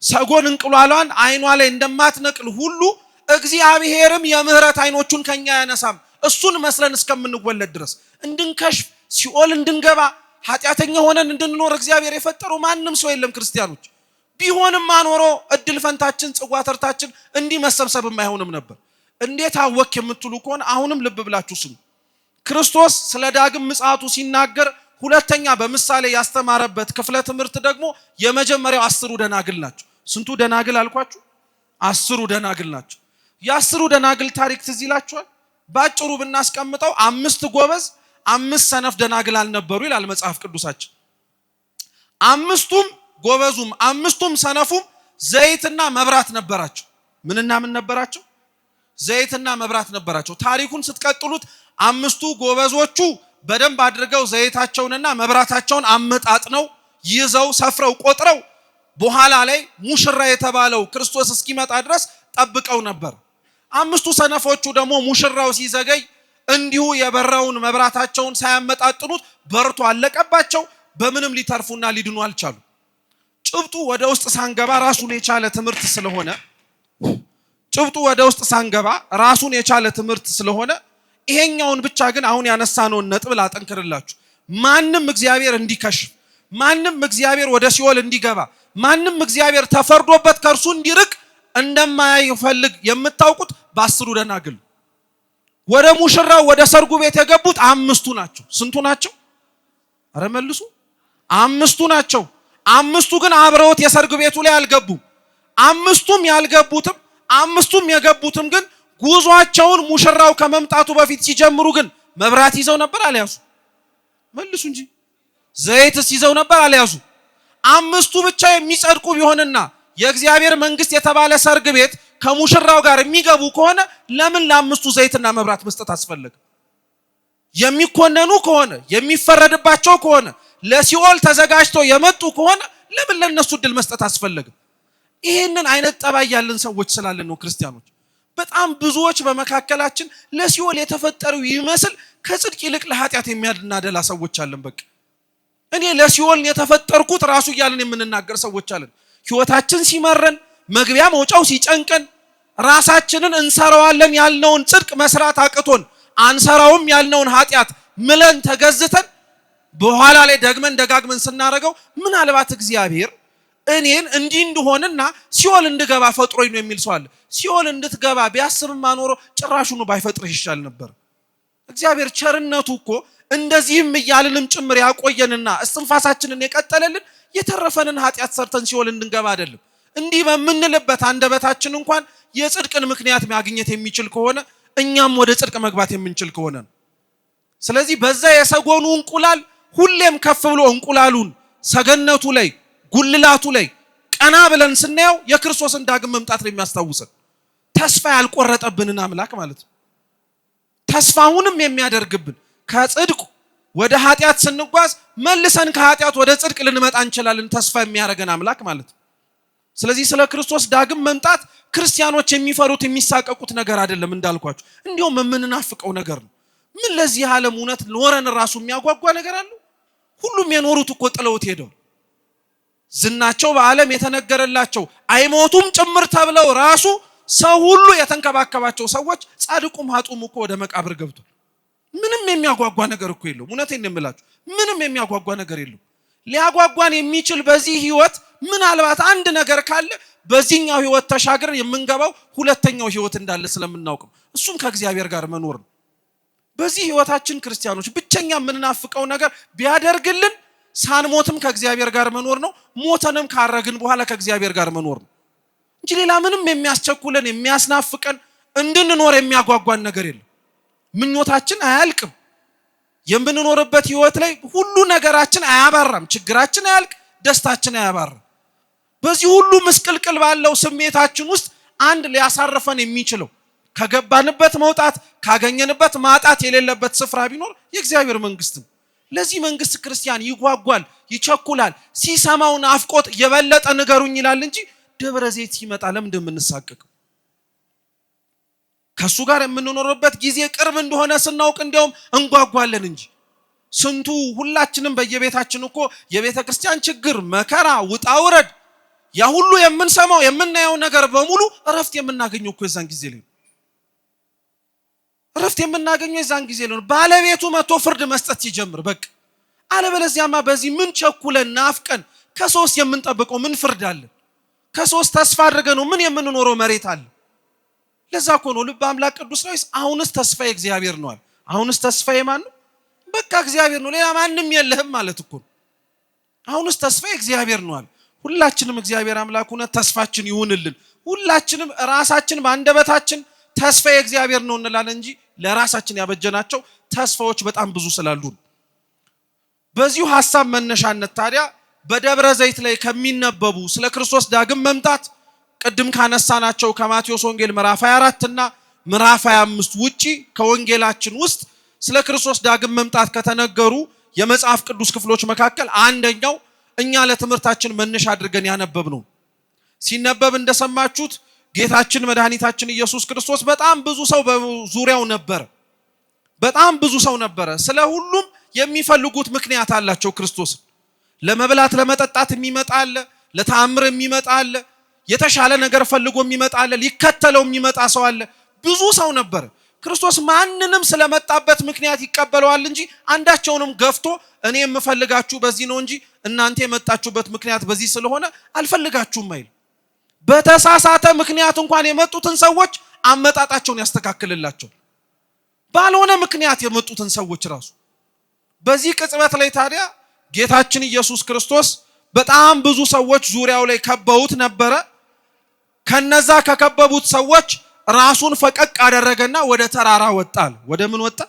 ሰጎን እንቁላሏን አይኗ ላይ እንደማትነቅል ሁሉ እግዚአብሔርም የምህረት አይኖቹን ከኛ ያነሳም እሱን መስለን እስከምንወለድ ድረስ እንድንከሽፍ ሲኦል እንድንገባ ኃጢአተኛ ሆነን እንድንኖር እግዚአብሔር የፈጠረው ማንም ሰው የለም። ክርስቲያኖች ቢሆንም አኖሮ እድል ፈንታችን ጽዋ ተርታችን እንዲህ መሰብሰብም አይሆንም ነበር። እንዴት አወክ የምትሉ ከሆነ አሁንም ልብ ብላችሁ ስሙ። ክርስቶስ ስለ ዳግም ምጽአቱ ሲናገር ሁለተኛ በምሳሌ ያስተማረበት ክፍለ ትምህርት ደግሞ የመጀመሪያው 10 ደናግል ናቸው። ስንቱ ደናግል አልኳችሁ? 10 ደናግል ናቸው። የ10 ደናግል ታሪክ ትዝ ይላችኋል? ባጭሩ ብናስቀምጠው 5 ጎበዝ 5 ሰነፍ ደናግል አልነበሩ ይላል መጽሐፍ ቅዱሳችን። 5ቱም ጎበዙም 5ቱም ሰነፉም ዘይትና መብራት ነበራቸው። ምንና ምን ነበራቸው? ዘይትና መብራት ነበራቸው። ታሪኩን ስትቀጥሉት 5ቱ ጎበዞቹ በደንብ አድርገው ዘይታቸውንና መብራታቸውን አመጣጥነው ይዘው ሰፍረው ቆጥረው በኋላ ላይ ሙሽራ የተባለው ክርስቶስ እስኪመጣ ድረስ ጠብቀው ነበር። 5ቱ ሰነፎቹ ደግሞ ሙሽራው ሲዘገይ እንዲሁ የበራውን መብራታቸውን ሳያመጣጥኑት በርቶ አለቀባቸው። በምንም ሊተርፉና ሊድኑ አልቻሉ። ጭብጡ ወደ ውስጥ ሳንገባ ራሱን የቻለ ትምህርት ስለሆነ ይሄኛውን ብቻ ግን አሁን ያነሳነውን ነጥብ ላጠንክርላችሁ። ማንም እግዚአብሔር እንዲከሽፍ፣ ማንም እግዚአብሔር ወደ ሲኦል እንዲገባ፣ ማንም እግዚአብሔር ተፈርዶበት ከእርሱ እንዲርቅ እንደማይፈልግ የምታውቁት በ10 ደናግል። ወደ ሙሽራው ወደ ሰርጉ ቤት የገቡት 5ቱ ናቸው። ስንቱ ናቸው? አረ መልሱ። 5ቱ ናቸው። 5ቱ ግን አብረውት የሰርግ ቤቱ ላይ አልገቡም። 5ቱም ያልገቡትም 5ቱም የገቡትም ግን ጉዟቸውን ሙሽራው ከመምጣቱ በፊት ሲጀምሩ ግን መብራት ይዘው ነበር አልያዙ? መልሱ እንጂ። ዘይትስ ይዘው ነበር አልያዙ? 5ቱ ብቻ የሚጸድቁ ቢሆንና የእግዚአብሔር መንግስት የተባለ ሰርግ ቤት ከሙሽራው ጋር የሚገቡ ከሆነ ለምን ለ5ቱ ዘይትና መብራት መስጠት አስፈለገ? የሚኮነኑ ከሆነ የሚፈረድባቸው ከሆነ ለሲኦል ተዘጋጅተው የመጡ ከሆነ ለምን ለነሱ እድል መስጠት አስፈለገ? ይሄንን አይነት ጠባይ ያለን ሰዎች ስላለን ነው ክርስቲያኖች። በጣም ብዙዎች በመካከላችን ለሲኦል የተፈጠሩ ይመስል ከጽድቅ ይልቅ ለኃጢአት የሚያድናደላ ሰዎች አለን። በቃ እኔ ለሲኦል የተፈጠርኩት ራሱ እያልን የምንናገር ሰዎች አለን። ህይወታችን ሲመረን መግቢያ መውጫው ሲጨንቀን ራሳችንን እንሰራዋለን ያልነውን ጽድቅ መስራት አቅቶን አንሰራውም ያልነውን ኃጢአት ምለን ተገዝተን በኋላ ላይ ደግመን ደጋግመን ስናረገው ምናልባት እግዚአብሔር እኔን እንዲህ እንደሆነና ሲኦል እንድገባ ፈጥሮኝ ነው የሚል ሰው አለ። ሲኦል እንድትገባ ቢያስብማ ኖሮ ጭራሹኑ ባይፈጥርህ ይሻል ነበር። እግዚአብሔር ቸርነቱ እኮ እንደዚህም እያልንም ጭምር ያቆየንና እስትንፋሳችንን የቀጠለልን የተረፈንን ኃጢአት ሰርተን ሲኦል እንድንገባ አይደለም። እንዲህ በምንልበት አንደበታችን እንኳን የጽድቅን ምክንያት ማግኘት የሚችል ከሆነ እኛም ወደ ጽድቅ መግባት የምንችል ከሆነ ነው። ስለዚህ በዛ የሰጎኑ እንቁላል ሁሌም ከፍ ብሎ እንቁላሉን ሰገነቱ ላይ ጉልላቱ ላይ ቀና ብለን ስናየው የክርስቶስን ዳግም መምጣት ነው የሚያስታውሰን። ተስፋ ያልቆረጠብንን አምላክ ማለት ነው። ተስፋውንም የሚያደርግብን ከጽድቅ ወደ ኃጢአት ስንጓዝ መልሰን ከኃጢአት ወደ ጽድቅ ልንመጣ እንችላለን ተስፋ የሚያደርገን አምላክ ማለት ነው። ስለዚህ ስለ ክርስቶስ ዳግም መምጣት ክርስቲያኖች የሚፈሩት የሚሳቀቁት ነገር አይደለም። እንዳልኳችሁ እንዲሁም የምንናፍቀው ነገር ነው። ምን ለዚህ ዓለም እውነት ኖረን ራሱ የሚያጓጓ ነገር አለ? ሁሉም የኖሩት እኮ ጥለውት ሄደው ዝናቸው በዓለም የተነገረላቸው አይሞቱም ጭምር ተብለው ራሱ ሰው ሁሉ የተንከባከባቸው ሰዎች ጻድቁም ኃጥኡም እኮ ወደ መቃብር ገብቷል። ምንም የሚያጓጓ ነገር እኮ የለውም። እውነቴን ነው የምላችሁ፣ ምንም የሚያጓጓ ነገር የለውም። ሊያጓጓን የሚችል በዚህ ህይወት ምናልባት አንድ ነገር ካለ በዚህኛው ህይወት ተሻግረን የምንገባው ሁለተኛው ህይወት እንዳለ ስለምናውቅ እሱም ከእግዚአብሔር ጋር መኖር ነው። በዚህ ህይወታችን ክርስቲያኖች ብቸኛ የምንናፍቀው ነገር ቢያደርግልን ሳንሞትም ከእግዚአብሔር ጋር መኖር ነው። ሞተንም ካረግን በኋላ ከእግዚአብሔር ጋር መኖር ነው እንጂ ሌላ ምንም የሚያስቸኩለን የሚያስናፍቀን እንድንኖር የሚያጓጓን ነገር የለም። ምኞታችን አያልቅም። የምንኖርበት ህይወት ላይ ሁሉ ነገራችን አያባራም። ችግራችን አያልቅ፣ ደስታችን አያባራም። በዚህ ሁሉ ምስቅልቅል ባለው ስሜታችን ውስጥ አንድ ሊያሳርፈን የሚችለው ከገባንበት መውጣት ካገኘንበት ማጣት የሌለበት ስፍራ ቢኖር የእግዚአብሔር መንግስት ነው። ለዚህ መንግስት ክርስቲያን ይጓጓል፣ ይቸኩላል። ሲሰማው ናፍቆት የበለጠ ንገሩኝ ይላል እንጂ ደብረ ዘይት ሲመጣ ለምን እንደምንሳቀቀው ከሱ ጋር የምንኖርበት ጊዜ ቅርብ እንደሆነ ስናውቅ እንዲያውም እንጓጓለን እንጂ ስንቱ ሁላችንም በየቤታችን እኮ የቤተ ክርስቲያን ችግር፣ መከራ፣ ውጣ ውረድ ያ ሁሉ የምንሰማው የምናየው ነገር በሙሉ እረፍት የምናገኘው እኮ የዛን ጊዜ ላይ እረፍት የምናገኘው የዛን ጊዜ ላይ ባለቤቱ መጥቶ ፍርድ መስጠት ሲጀምር በቃ። አለበለዚያማ በዚህ ምን ቸኩለን ናፍቀን ከሶስት የምንጠብቀው ምን ፍርድ አለ? ከሶስት ተስፋ አድርገን ነው ምን የምንኖረው መሬት አለ? ለዛ እኮ ነው ልበ አምላክ ቅዱስ ዳዊት አሁንስ ተስፋዬ እግዚአብሔር ነው አለ። አሁንስ ተስፋዬ ማን ነው? በቃ እግዚአብሔር ነው፣ ሌላ ማንም የለህም ማለት እኮ ነው። አሁንስ ተስፋዬ እግዚአብሔር ነው አለ። ሁላችንም እግዚአብሔር አምላክ ሆነ ተስፋችን ይሁንልን። ሁላችንም ራሳችን በአንደበታችን ተስፋዬ እግዚአብሔር ነው እንላለን እንጂ ለራሳችን ያበጀናቸው ተስፋዎች በጣም ብዙ ስላሉ። በዚሁ ሐሳብ መነሻነት ታዲያ በደብረ ዘይት ላይ ከሚነበቡ ስለ ክርስቶስ ዳግም መምጣት ቅድም ካነሳናቸው ከማቴዎስ ወንጌል ምዕራፍ 24 እና ምዕራፍ 25 ውጪ ከወንጌላችን ውስጥ ስለ ክርስቶስ ዳግም መምጣት ከተነገሩ የመጽሐፍ ቅዱስ ክፍሎች መካከል አንደኛው እኛ ለትምህርታችን መነሻ አድርገን ያነበብነው ሲነበብ እንደሰማችሁት ጌታችን መድኃኒታችን ኢየሱስ ክርስቶስ በጣም ብዙ ሰው በዙሪያው ነበር። በጣም ብዙ ሰው ነበረ። ስለ ሁሉም የሚፈልጉት ምክንያት አላቸው። ክርስቶስ ለመብላት ለመጠጣት የሚመጣ አለ፣ ለተአምር የሚመጣ አለ፣ የተሻለ ነገር ፈልጎ የሚመጣ አለ፣ ሊከተለው የሚመጣ ሰው አለ። ብዙ ሰው ነበር። ክርስቶስ ማንንም ስለመጣበት ምክንያት ይቀበለዋል እንጂ አንዳቸውንም ገፍቶ እኔ የምፈልጋችሁ በዚህ ነው እንጂ እናንተ የመጣችሁበት ምክንያት በዚህ ስለሆነ አልፈልጋችሁም አይል። በተሳሳተ ምክንያት እንኳን የመጡትን ሰዎች አመጣጣቸውን ያስተካክልላቸው። ባልሆነ ምክንያት የመጡትን ሰዎች ራሱ በዚህ ቅጽበት ላይ ታዲያ ጌታችን ኢየሱስ ክርስቶስ በጣም ብዙ ሰዎች ዙሪያው ላይ ከበውት ነበረ። ከነዛ ከከበቡት ሰዎች ራሱን ፈቀቅ አደረገና ወደ ተራራ ወጣል። ወደ ምን ወጣ?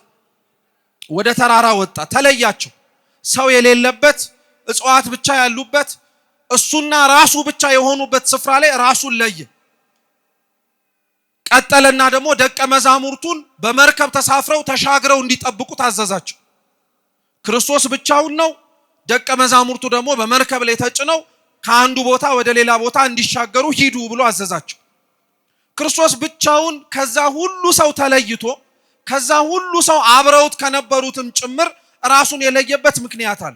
ወደ ተራራ ወጣ። ተለያቸው። ሰው የሌለበት እጽዋት ብቻ ያሉበት እሱና ራሱ ብቻ የሆኑበት ስፍራ ላይ ራሱን ለየ። ቀጠለና ደግሞ ደቀ መዛሙርቱን በመርከብ ተሳፍረው ተሻግረው እንዲጠብቁ ታዘዛቸው። ክርስቶስ ብቻውን ነው። ደቀ መዛሙርቱ ደግሞ በመርከብ ላይ ተጭነው ከአንዱ ቦታ ወደ ሌላ ቦታ እንዲሻገሩ ሂዱ ብሎ አዘዛቸው። ክርስቶስ ብቻውን ከዛ ሁሉ ሰው ተለይቶ ከዛ ሁሉ ሰው አብረውት ከነበሩትም ጭምር ራሱን የለየበት ምክንያት አለ።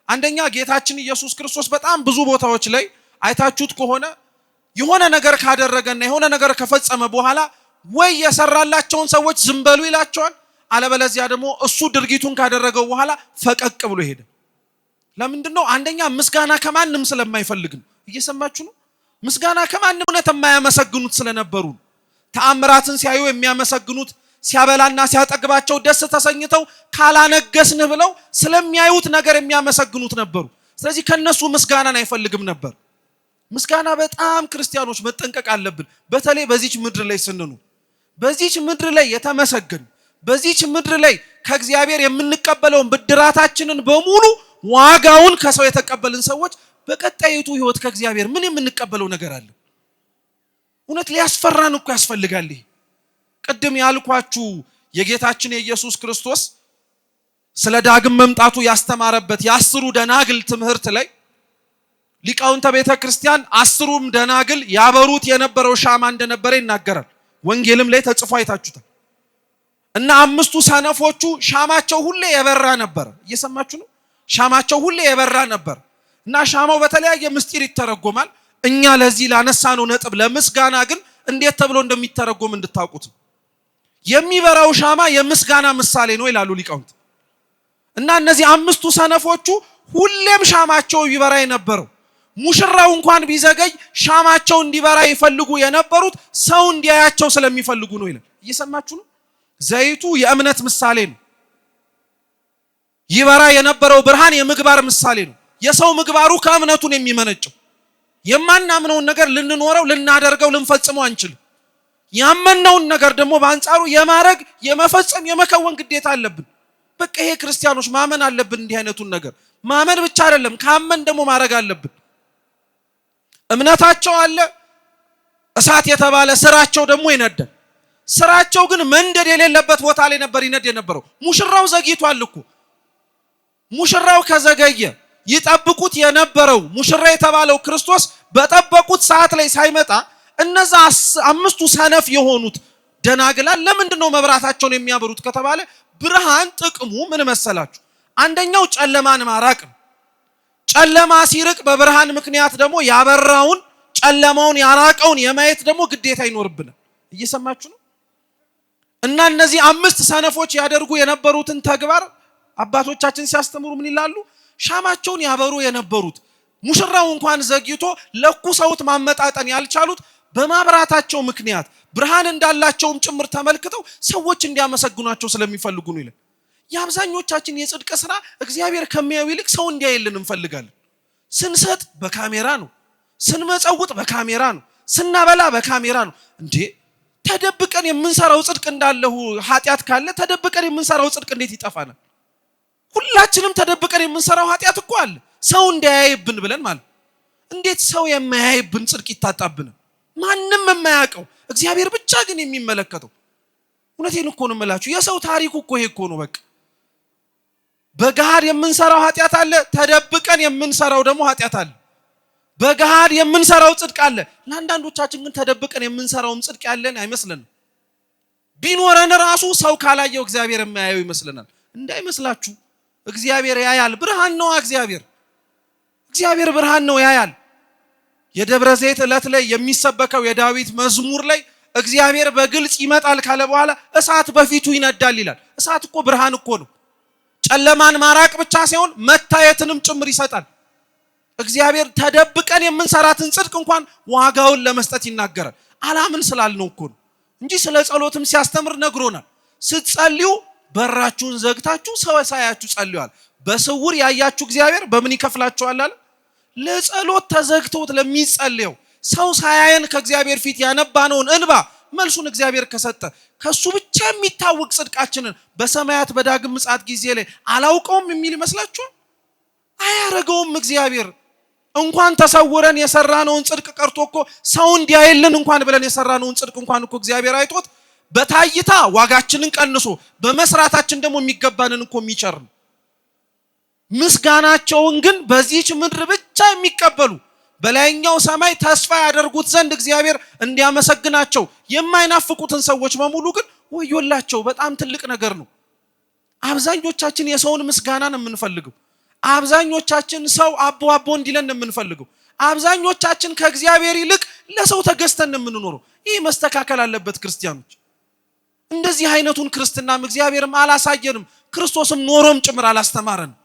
አንደኛ ጌታችን ኢየሱስ ክርስቶስ በጣም ብዙ ቦታዎች ላይ አይታችሁት ከሆነ የሆነ ነገር ካደረገና የሆነ ነገር ከፈጸመ በኋላ ወይ የሰራላቸውን ሰዎች ዝም በሉ ይላቸዋል፣ አለበለዚያ ደግሞ እሱ ድርጊቱን ካደረገው በኋላ ፈቀቅ ብሎ ሄደ። ለምንድነው? አንደኛ ምስጋና ከማንም ስለማይፈልግ ነው። እየሰማችሁ ነው? ምስጋና ከማንም እውነት የማያመሰግኑት ስለነበሩ ተአምራትን ሲያዩ የሚያመሰግኑት ሲያበላና ሲያጠግባቸው ደስ ተሰኝተው ካላነገስንህ ብለው ስለሚያዩት ነገር የሚያመሰግኑት ነበሩ። ስለዚህ ከነሱ ምስጋናን አይፈልግም ነበር። ምስጋና በጣም ክርስቲያኖች መጠንቀቅ አለብን። በተለይ በዚች ምድር ላይ ስንኖር በዚች ምድር ላይ የተመሰገን በዚች ምድር ላይ ከእግዚአብሔር የምንቀበለውን ብድራታችንን በሙሉ ዋጋውን ከሰው የተቀበልን ሰዎች በቀጣይቱ ህይወት ከእግዚአብሔር ምን የምንቀበለው ነገር አለ? እውነት ሊያስፈራን እኮ ያስፈልጋል። ቅድም ያልኳችሁ የጌታችን የኢየሱስ ክርስቶስ ስለ ዳግም መምጣቱ ያስተማረበት የአስሩ ደናግል ትምህርት ላይ ሊቃውንተ ቤተ ክርስቲያን አስሩም ደናግል ያበሩት የነበረው ሻማ እንደነበረ ይናገራል። ወንጌልም ላይ ተጽፎ አይታችሁታል። እና አምስቱ ሰነፎቹ ሻማቸው ሁሌ የበራ ነበር። እየሰማችሁ ነው? ሻማቸው ሁሌ የበራ ነበር እና ሻማው በተለያየ ምስጢር ይተረጎማል። እኛ ለዚህ ላነሳነው ነጥብ ለምስጋና ግን እንዴት ተብሎ እንደሚተረጎም እንድታውቁት የሚበራው ሻማ የምስጋና ምሳሌ ነው ይላሉ ሊቃውንት። እና እነዚህ አምስቱ ሰነፎቹ ሁሌም ሻማቸው ይበራ የነበረው ሙሽራው እንኳን ቢዘገይ ሻማቸው እንዲበራ ይፈልጉ የነበሩት ሰው እንዲያያቸው ስለሚፈልጉ ነው ይላል። እየሰማችሁ ነው? ዘይቱ የእምነት ምሳሌ ነው። ይበራ የነበረው ብርሃን የምግባር ምሳሌ ነው። የሰው ምግባሩ ከእምነቱ ነው የሚመነጨው። የማናምነውን ነገር ልንኖረው ልናደርገው ልንፈጽመው አንችልም። ያመነውን ነገር ደግሞ በአንጻሩ የማረግ የመፈጸም የመከወን ግዴታ አለብን። በቃ ይሄ ክርስቲያኖች ማመን አለብን። እንዲህ አይነቱን ነገር ማመን ብቻ አይደለም፣ ካመን ደግሞ ማረግ አለብን። እምነታቸው አለ፣ እሳት የተባለ ስራቸው ደግሞ ይነዳል። ስራቸው ግን መንደድ የሌለበት ቦታ ላይ ነበር ይነድ የነበረው። ሙሽራው ዘግይቷል እኮ። ሙሽራው ከዘገየ ይጠብቁት የነበረው ሙሽራ የተባለው ክርስቶስ በጠበቁት ሰዓት ላይ ሳይመጣ እነዛ አምስቱ ሰነፍ የሆኑት ደናግላን ለምንድነው መብራታቸውን የሚያበሩት ከተባለ ብርሃን ጥቅሙ ምን መሰላችሁ? አንደኛው ጨለማን ማራቅ ነው። ጨለማ ሲርቅ በብርሃን ምክንያት ደግሞ ያበራውን ጨለማውን ያራቀውን የማየት ደግሞ ግዴታ ይኖርብናል። እየሰማችሁ ነው? እና እነዚህ አምስት ሰነፎች ያደርጉ የነበሩትን ተግባር አባቶቻችን ሲያስተምሩ ምን ይላሉ? ሻማቸውን ያበሩ የነበሩት ሙሽራው እንኳን ዘግይቶ ለኩሰውት ማመጣጠን ያልቻሉት በማብራታቸው ምክንያት ብርሃን እንዳላቸውም ጭምር ተመልክተው ሰዎች እንዲያመሰግኗቸው ስለሚፈልጉ ነው ይላል። የአብዛኞቻችን የጽድቅ ስራ እግዚአብሔር ከሚያዩ ይልቅ ሰው እንዲያይልን እንፈልጋለን። ስንሰጥ በካሜራ ነው፣ ስንመጸውጥ በካሜራ ነው፣ ስናበላ በካሜራ ነው። እንዴ ተደብቀን የምንሰራው ጽድቅ እንዳለው ኃጢአት ካለ ተደብቀን የምንሰራው ጽድቅ እንዴት ይጠፋናል? ሁላችንም ተደብቀን የምንሰራው ኃጢአት እኮ አለ፣ ሰው እንዲያይብን ብለን ማለት። እንዴት ሰው የማያይብን ጽድቅ ይታጣብን? ማንም የማያውቀው እግዚአብሔር ብቻ ግን የሚመለከተው። እውነቴን እኮ ነው የምላችሁ። የሰው ታሪኩ እኮ ይሄ እኮ ነው። በቃ በገሃድ የምንሰራው ኃጢአት አለ፣ ተደብቀን የምንሰራው ደግሞ ኃጢአት አለ። በገሃድ የምንሰራው ጽድቅ አለ። ለአንዳንዶቻችን ግን ተደብቀን የምንሰራውም ጽድቅ ያለን አይመስልንም። ቢኖረን ራሱ ሰው ካላየው እግዚአብሔር የማያየው ይመስልናል። እንዳይመስላችሁ፣ እግዚአብሔር ያያል። ብርሃን ነው እግዚአብሔር ብርሃን ነው፣ ያያል። የደብረ ዘይት ዕለት ላይ የሚሰበከው የዳዊት መዝሙር ላይ እግዚአብሔር በግልጽ ይመጣል ካለ በኋላ እሳት በፊቱ ይነዳል ይላል። እሳት እኮ ብርሃን እኮ ነው። ጨለማን ማራቅ ብቻ ሳይሆን መታየትንም ጭምር ይሰጣል። እግዚአብሔር ተደብቀን የምንሰራትን ጽድቅ እንኳን ዋጋውን ለመስጠት ይናገራል። አላምን ስላልነው እኮ ነው እንጂ ስለ ጸሎትም ሲያስተምር ነግሮናል። ስትጸልዩ በራችሁን ዘግታችሁ ሰው ሳያችሁ ጸልዩአል። በስውር ያያችሁ እግዚአብሔር በምን ይከፍላችኋል አለ? ለጸሎት ተዘግቶት ለሚጸልየው ሰው ሳያየን ከእግዚአብሔር ፊት ያነባነውን እንባ መልሱን እግዚአብሔር ከሰጠ ከሱ ብቻ የሚታወቅ ጽድቃችንን በሰማያት በዳግም ምጽአት ጊዜ ላይ አላውቀውም የሚል ይመስላችኋል? አያረገውም። እግዚአብሔር እንኳን ተሰውረን የሰራነውን ጽድቅ ቀርቶ እኮ ሰው እንዲያየልን እንኳን ብለን የሰራነውን ጽድቅ እንኳን እኮ እግዚአብሔር አይቶት በታይታ ዋጋችንን ቀንሶ በመስራታችን ደግሞ የሚገባንን እኮ የሚቸር ነው። ምስጋናቸውን ግን በዚህች ምድር ብቻ የሚቀበሉ በላይኛው ሰማይ ተስፋ ያደርጉት ዘንድ እግዚአብሔር እንዲያመሰግናቸው የማይናፍቁትን ሰዎች በሙሉ ግን ወዮላቸው። በጣም ትልቅ ነገር ነው። አብዛኞቻችን የሰውን ምስጋናን የምንፈልገው፣ አብዛኞቻችን ሰው አቦ አቦ እንዲለን የምንፈልገው፣ አብዛኞቻችን ከእግዚአብሔር ይልቅ ለሰው ተገዝተን የምንኖረው። ይህ መስተካከል አለበት ክርስቲያኖች። እንደዚህ አይነቱን ክርስትናም እግዚአብሔርም አላሳየንም፣ ክርስቶስም ኖሮም ጭምር አላስተማረንም።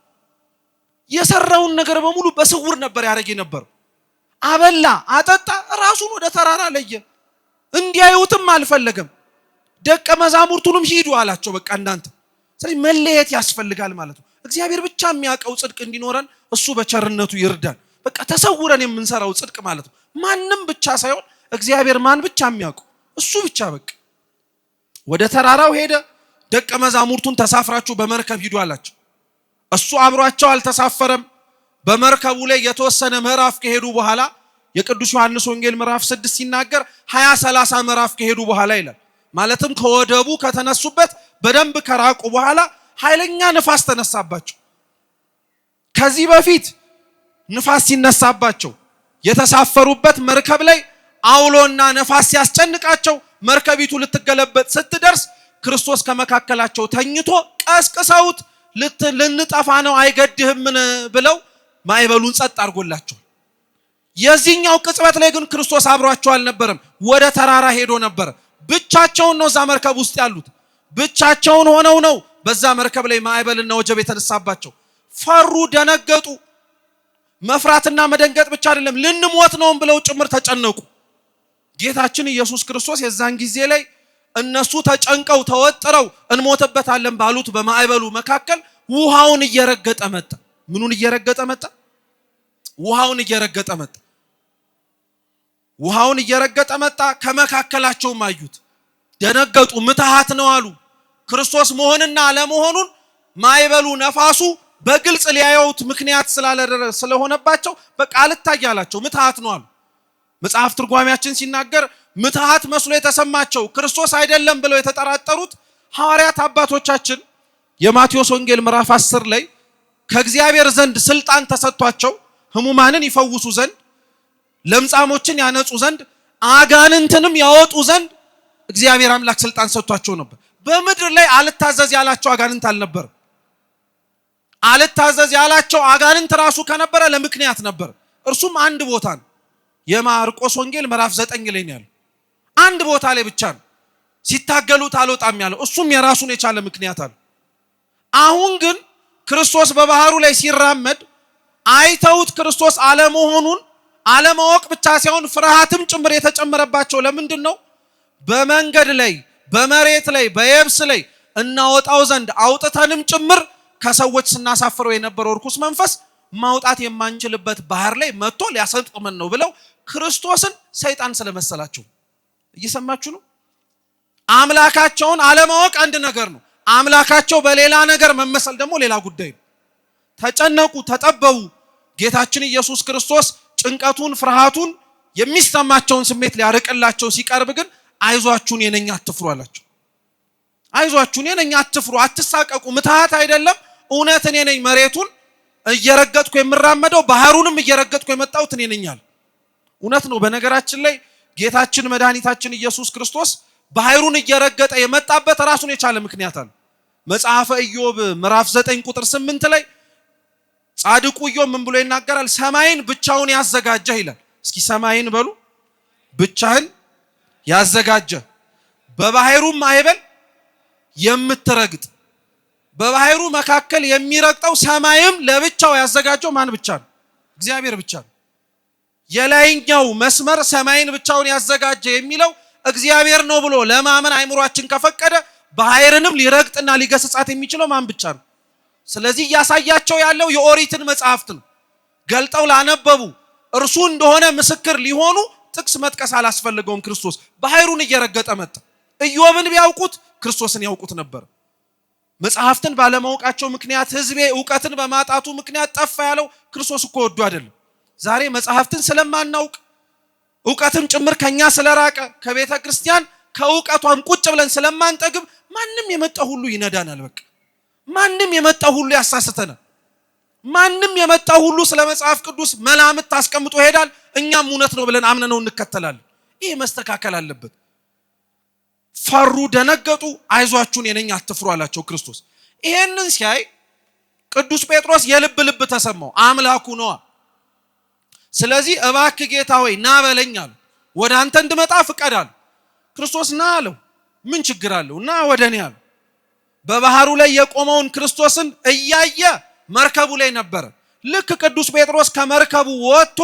የሰራውን ነገር በሙሉ በስውር ነበር ያደርግ ነበር። አበላ አጠጣ፣ ራሱን ወደ ተራራ ለየ፣ እንዲያዩትም አልፈለገም። ደቀ መዛሙርቱንም ሂዱ አላቸው። በቃ እናንተ ስለዚህ መለየት ያስፈልጋል ማለት ነው። እግዚአብሔር ብቻ የሚያውቀው ጽድቅ እንዲኖረን እሱ በቸርነቱ ይርዳን። በቃ ተሰውረን የምንሰራው ጽድቅ ማለት ነው። ማንም ብቻ ሳይሆን እግዚአብሔር ማን ብቻ የሚያውቀው እሱ ብቻ። በቃ ወደ ተራራው ሄደ። ደቀ መዛሙርቱን ተሳፍራችሁ በመርከብ ሂዱ አላቸው። እሱ አብሯቸው አልተሳፈረም። በመርከቡ ላይ የተወሰነ ምዕራፍ ከሄዱ በኋላ የቅዱስ ዮሐንስ ወንጌል ምዕራፍ 6 ሲናገር 20-30 ምዕራፍ ከሄዱ በኋላ ይላል። ማለትም ከወደቡ ከተነሱበት በደንብ ከራቁ በኋላ ኃይለኛ ንፋስ ተነሳባቸው። ከዚህ በፊት ንፋስ ሲነሳባቸው የተሳፈሩበት መርከብ ላይ አውሎና ንፋስ ሲያስጨንቃቸው መርከቢቱ ልትገለበጥ ስትደርስ ክርስቶስ ከመካከላቸው ተኝቶ ቀስቅሰውት ልንጠፋ ነው አይገድህምን ብለው ማዕበሉን ጸጥ አድርጎላቸው። የዚህኛው ቅጽበት ላይ ግን ክርስቶስ አብሯቸው አልነበረም። ወደ ተራራ ሄዶ ነበር። ብቻቸውን ነው እዛ መርከብ ውስጥ ያሉት። ብቻቸውን ሆነው ነው በዛ መርከብ ላይ ማዕበልና ወጀብ የተነሳባቸው። ፈሩ፣ ደነገጡ። መፍራትና መደንገጥ ብቻ አይደለም ልንሞት ነው ብለው ጭምር ተጨነቁ። ጌታችን ኢየሱስ ክርስቶስ የዛን ጊዜ ላይ እነሱ ተጨንቀው ተወጥረው እንሞተበታለን ባሉት በማዕበሉ መካከል ውሃውን እየረገጠ መጣ። ምኑን እየረገጠ መጣ? ውሃውን እየረገጠ መጣ። ውሃውን እየረገጠ መጣ። ከመካከላቸው አዩት፣ ደነገጡ፣ ምትሃት ነው አሉ። ክርስቶስ መሆንና አለመሆኑን ማዕበሉ ነፋሱ በግልጽ ሊያዩት ምክንያት ስለሆነባቸው በቃ አልታያላቸው፣ ምትሃት ነው አሉ። መጽሐፍ ትርጓሜያችን ሲናገር ምትሃት መስሎ የተሰማቸው ክርስቶስ አይደለም ብለው የተጠራጠሩት ሐዋርያት አባቶቻችን የማቴዎስ ወንጌል ምዕራፍ 10 ላይ ከእግዚአብሔር ዘንድ ስልጣን ተሰጥቷቸው ህሙማንን ይፈውሱ ዘንድ፣ ለምጻሞችን ያነጹ ዘንድ፣ አጋንንትንም ያወጡ ዘንድ እግዚአብሔር አምላክ ስልጣን ሰጥቷቸው ነበር። በምድር ላይ አልታዘዝ ያላቸው አጋንንት አልነበረም። አልታዘዝ ያላቸው አጋንንት ራሱ ከነበረ ለምክንያት ነበር። እርሱም አንድ ቦታ ነው። የማርቆስ ወንጌል ምዕራፍ 9 ላይ ነው ያለው። አንድ ቦታ ላይ ብቻ ነው ሲታገሉት አልወጣም ያለው። እሱም የራሱን የቻለ ምክንያት አለ። አሁን ግን ክርስቶስ በባህሩ ላይ ሲራመድ አይተውት ክርስቶስ አለመሆኑን አለማወቅ ብቻ ሳይሆን ፍርሃትም ጭምር የተጨመረባቸው ለምንድን ነው? በመንገድ ላይ በመሬት ላይ በየብስ ላይ እናወጣው ዘንድ አውጥተንም ጭምር ከሰዎች ስናሳፍረው የነበረው ርኩስ መንፈስ ማውጣት የማንችልበት ባህር ላይ መጥቶ ሊያሰጥመን ነው ብለው ክርስቶስን ሰይጣን ስለመሰላቸው። እየሰማችሁ ነው? አምላካቸውን አለማወቅ አንድ ነገር ነው። አምላካቸው በሌላ ነገር መመሰል ደግሞ ሌላ ጉዳይ ነው። ተጨነቁ፣ ተጠበቡ። ጌታችን ኢየሱስ ክርስቶስ ጭንቀቱን፣ ፍርሃቱን የሚሰማቸውን ስሜት ሊያርቅላቸው ሲቀርብ ግን አይዟችሁን የነኛ አትፍሩ አላቸው። አይዟችሁን የነኛ አትፍሩ፣ አትሳቀቁ። ምትሃት አይደለም እውነት እኔ ነኝ። መሬቱን እየረገጥኩ የምራመደው ባህሩንም እየረገጥኩ የመጣሁት እኔ ነኝ አለ። እውነት ነው። በነገራችን ላይ ጌታችን መድኃኒታችን ኢየሱስ ክርስቶስ ባህሩን እየረገጠ የመጣበት ራሱን የቻለ ምክንያት አለ። መጽሐፈ ኢዮብ ምዕራፍ 9 ቁጥር 8 ላይ ጻድቁ ኢዮብ ምን ብሎ ይናገራል? ሰማይን ብቻውን ያዘጋጀህ ይላል። እስኪ ሰማይን በሉ። ብቻህን ያዘጋጀ በባህሩም ማዕበል የምትረግጥ። በባህሩ መካከል የሚረግጠው ሰማይም ለብቻው ያዘጋጀው ማን ብቻ ነው? እግዚአብሔር ብቻ ነው። የላይኛው መስመር ሰማይን ብቻውን ያዘጋጀ የሚለው እግዚአብሔር ነው ብሎ ለማመን አይምሯችን ከፈቀደ ባሕርንም ሊረግጥና ሊገስጻት የሚችለው ማን ብቻ ነው? ስለዚህ እያሳያቸው ያለው የኦሪትን መጽሐፍት ነው። ገልጠው ላነበቡ እርሱ እንደሆነ ምስክር ሊሆኑ ጥቅስ መጥቀስ አላስፈልገውም። ክርስቶስ ባሕሩን እየረገጠ መጣ። ኢዮብን ቢያውቁት ክርስቶስን ያውቁት ነበር። መጽሐፍትን ባለማወቃቸው ምክንያት ሕዝቤ ዕውቀትን በማጣቱ ምክንያት ጠፋ ያለው ክርስቶስ እኮ ወዶ አይደለም። ዛሬ መጽሐፍትን ስለማናውቅ ዕውቀትም ጭምር ከኛ ስለራቀ ከቤተ ክርስቲያን ከዕውቀቷም ቁጭ ብለን ስለማንጠግብ ማንም የመጣ ሁሉ ይነዳናል። በቃ ማንም የመጣ ሁሉ ያሳስተናል። ማንም የመጣ ሁሉ ስለ መጽሐፍ ቅዱስ መላምት ታስቀምጦ ይሄዳል። እኛም እውነት ነው ብለን አምነነው እንከተላለን። ይሄ መስተካከል አለበት። ፈሩ፣ ደነገጡ። አይዟችሁን የነኛ አትፍሩ አላቸው ክርስቶስ። ይሄንን ሲያይ ቅዱስ ጴጥሮስ የልብ ልብ ተሰማው። አምላኩ ነዋ። ስለዚህ እባክህ ጌታ ሆይ ና በለኝ አለው። ወደ አንተ እንድመጣ ፍቀድ አለው። ክርስቶስ ና አለው። ምን ችግር አለው? ና ወደ እኔ አለው። በባህሩ ላይ የቆመውን ክርስቶስን እያየ መርከቡ ላይ ነበረ። ልክ ቅዱስ ጴጥሮስ ከመርከቡ ወጥቶ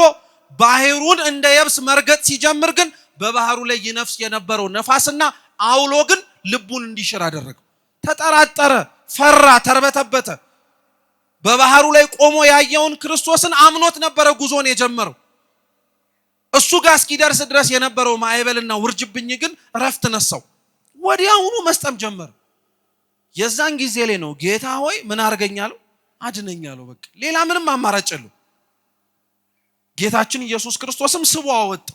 ባህሩን እንደ የብስ መርገጥ ሲጀምር ግን በባህሩ ላይ ይነፍስ የነበረው ነፋስና አውሎ ግን ልቡን እንዲሽር አደረገው። ተጠራጠረ፣ ፈራ፣ ተርበተበተ። በባህሩ ላይ ቆሞ ያየውን ክርስቶስን አምኖት ነበረ ጉዞን የጀመረው። እሱ ጋር እስኪደርስ ድረስ የነበረው ማዕበልና ውርጅብኝ ግን እረፍት ነሳው። ወዲያውኑ መስጠም ጀመረ። የዛን ጊዜ ላይ ነው ጌታ ሆይ ምን አርገኛለሁ? አድነኛለሁ። በቃ ሌላ ምንም አማራጭ የለው። ጌታችን ኢየሱስ ክርስቶስም ስቦ አወጣ።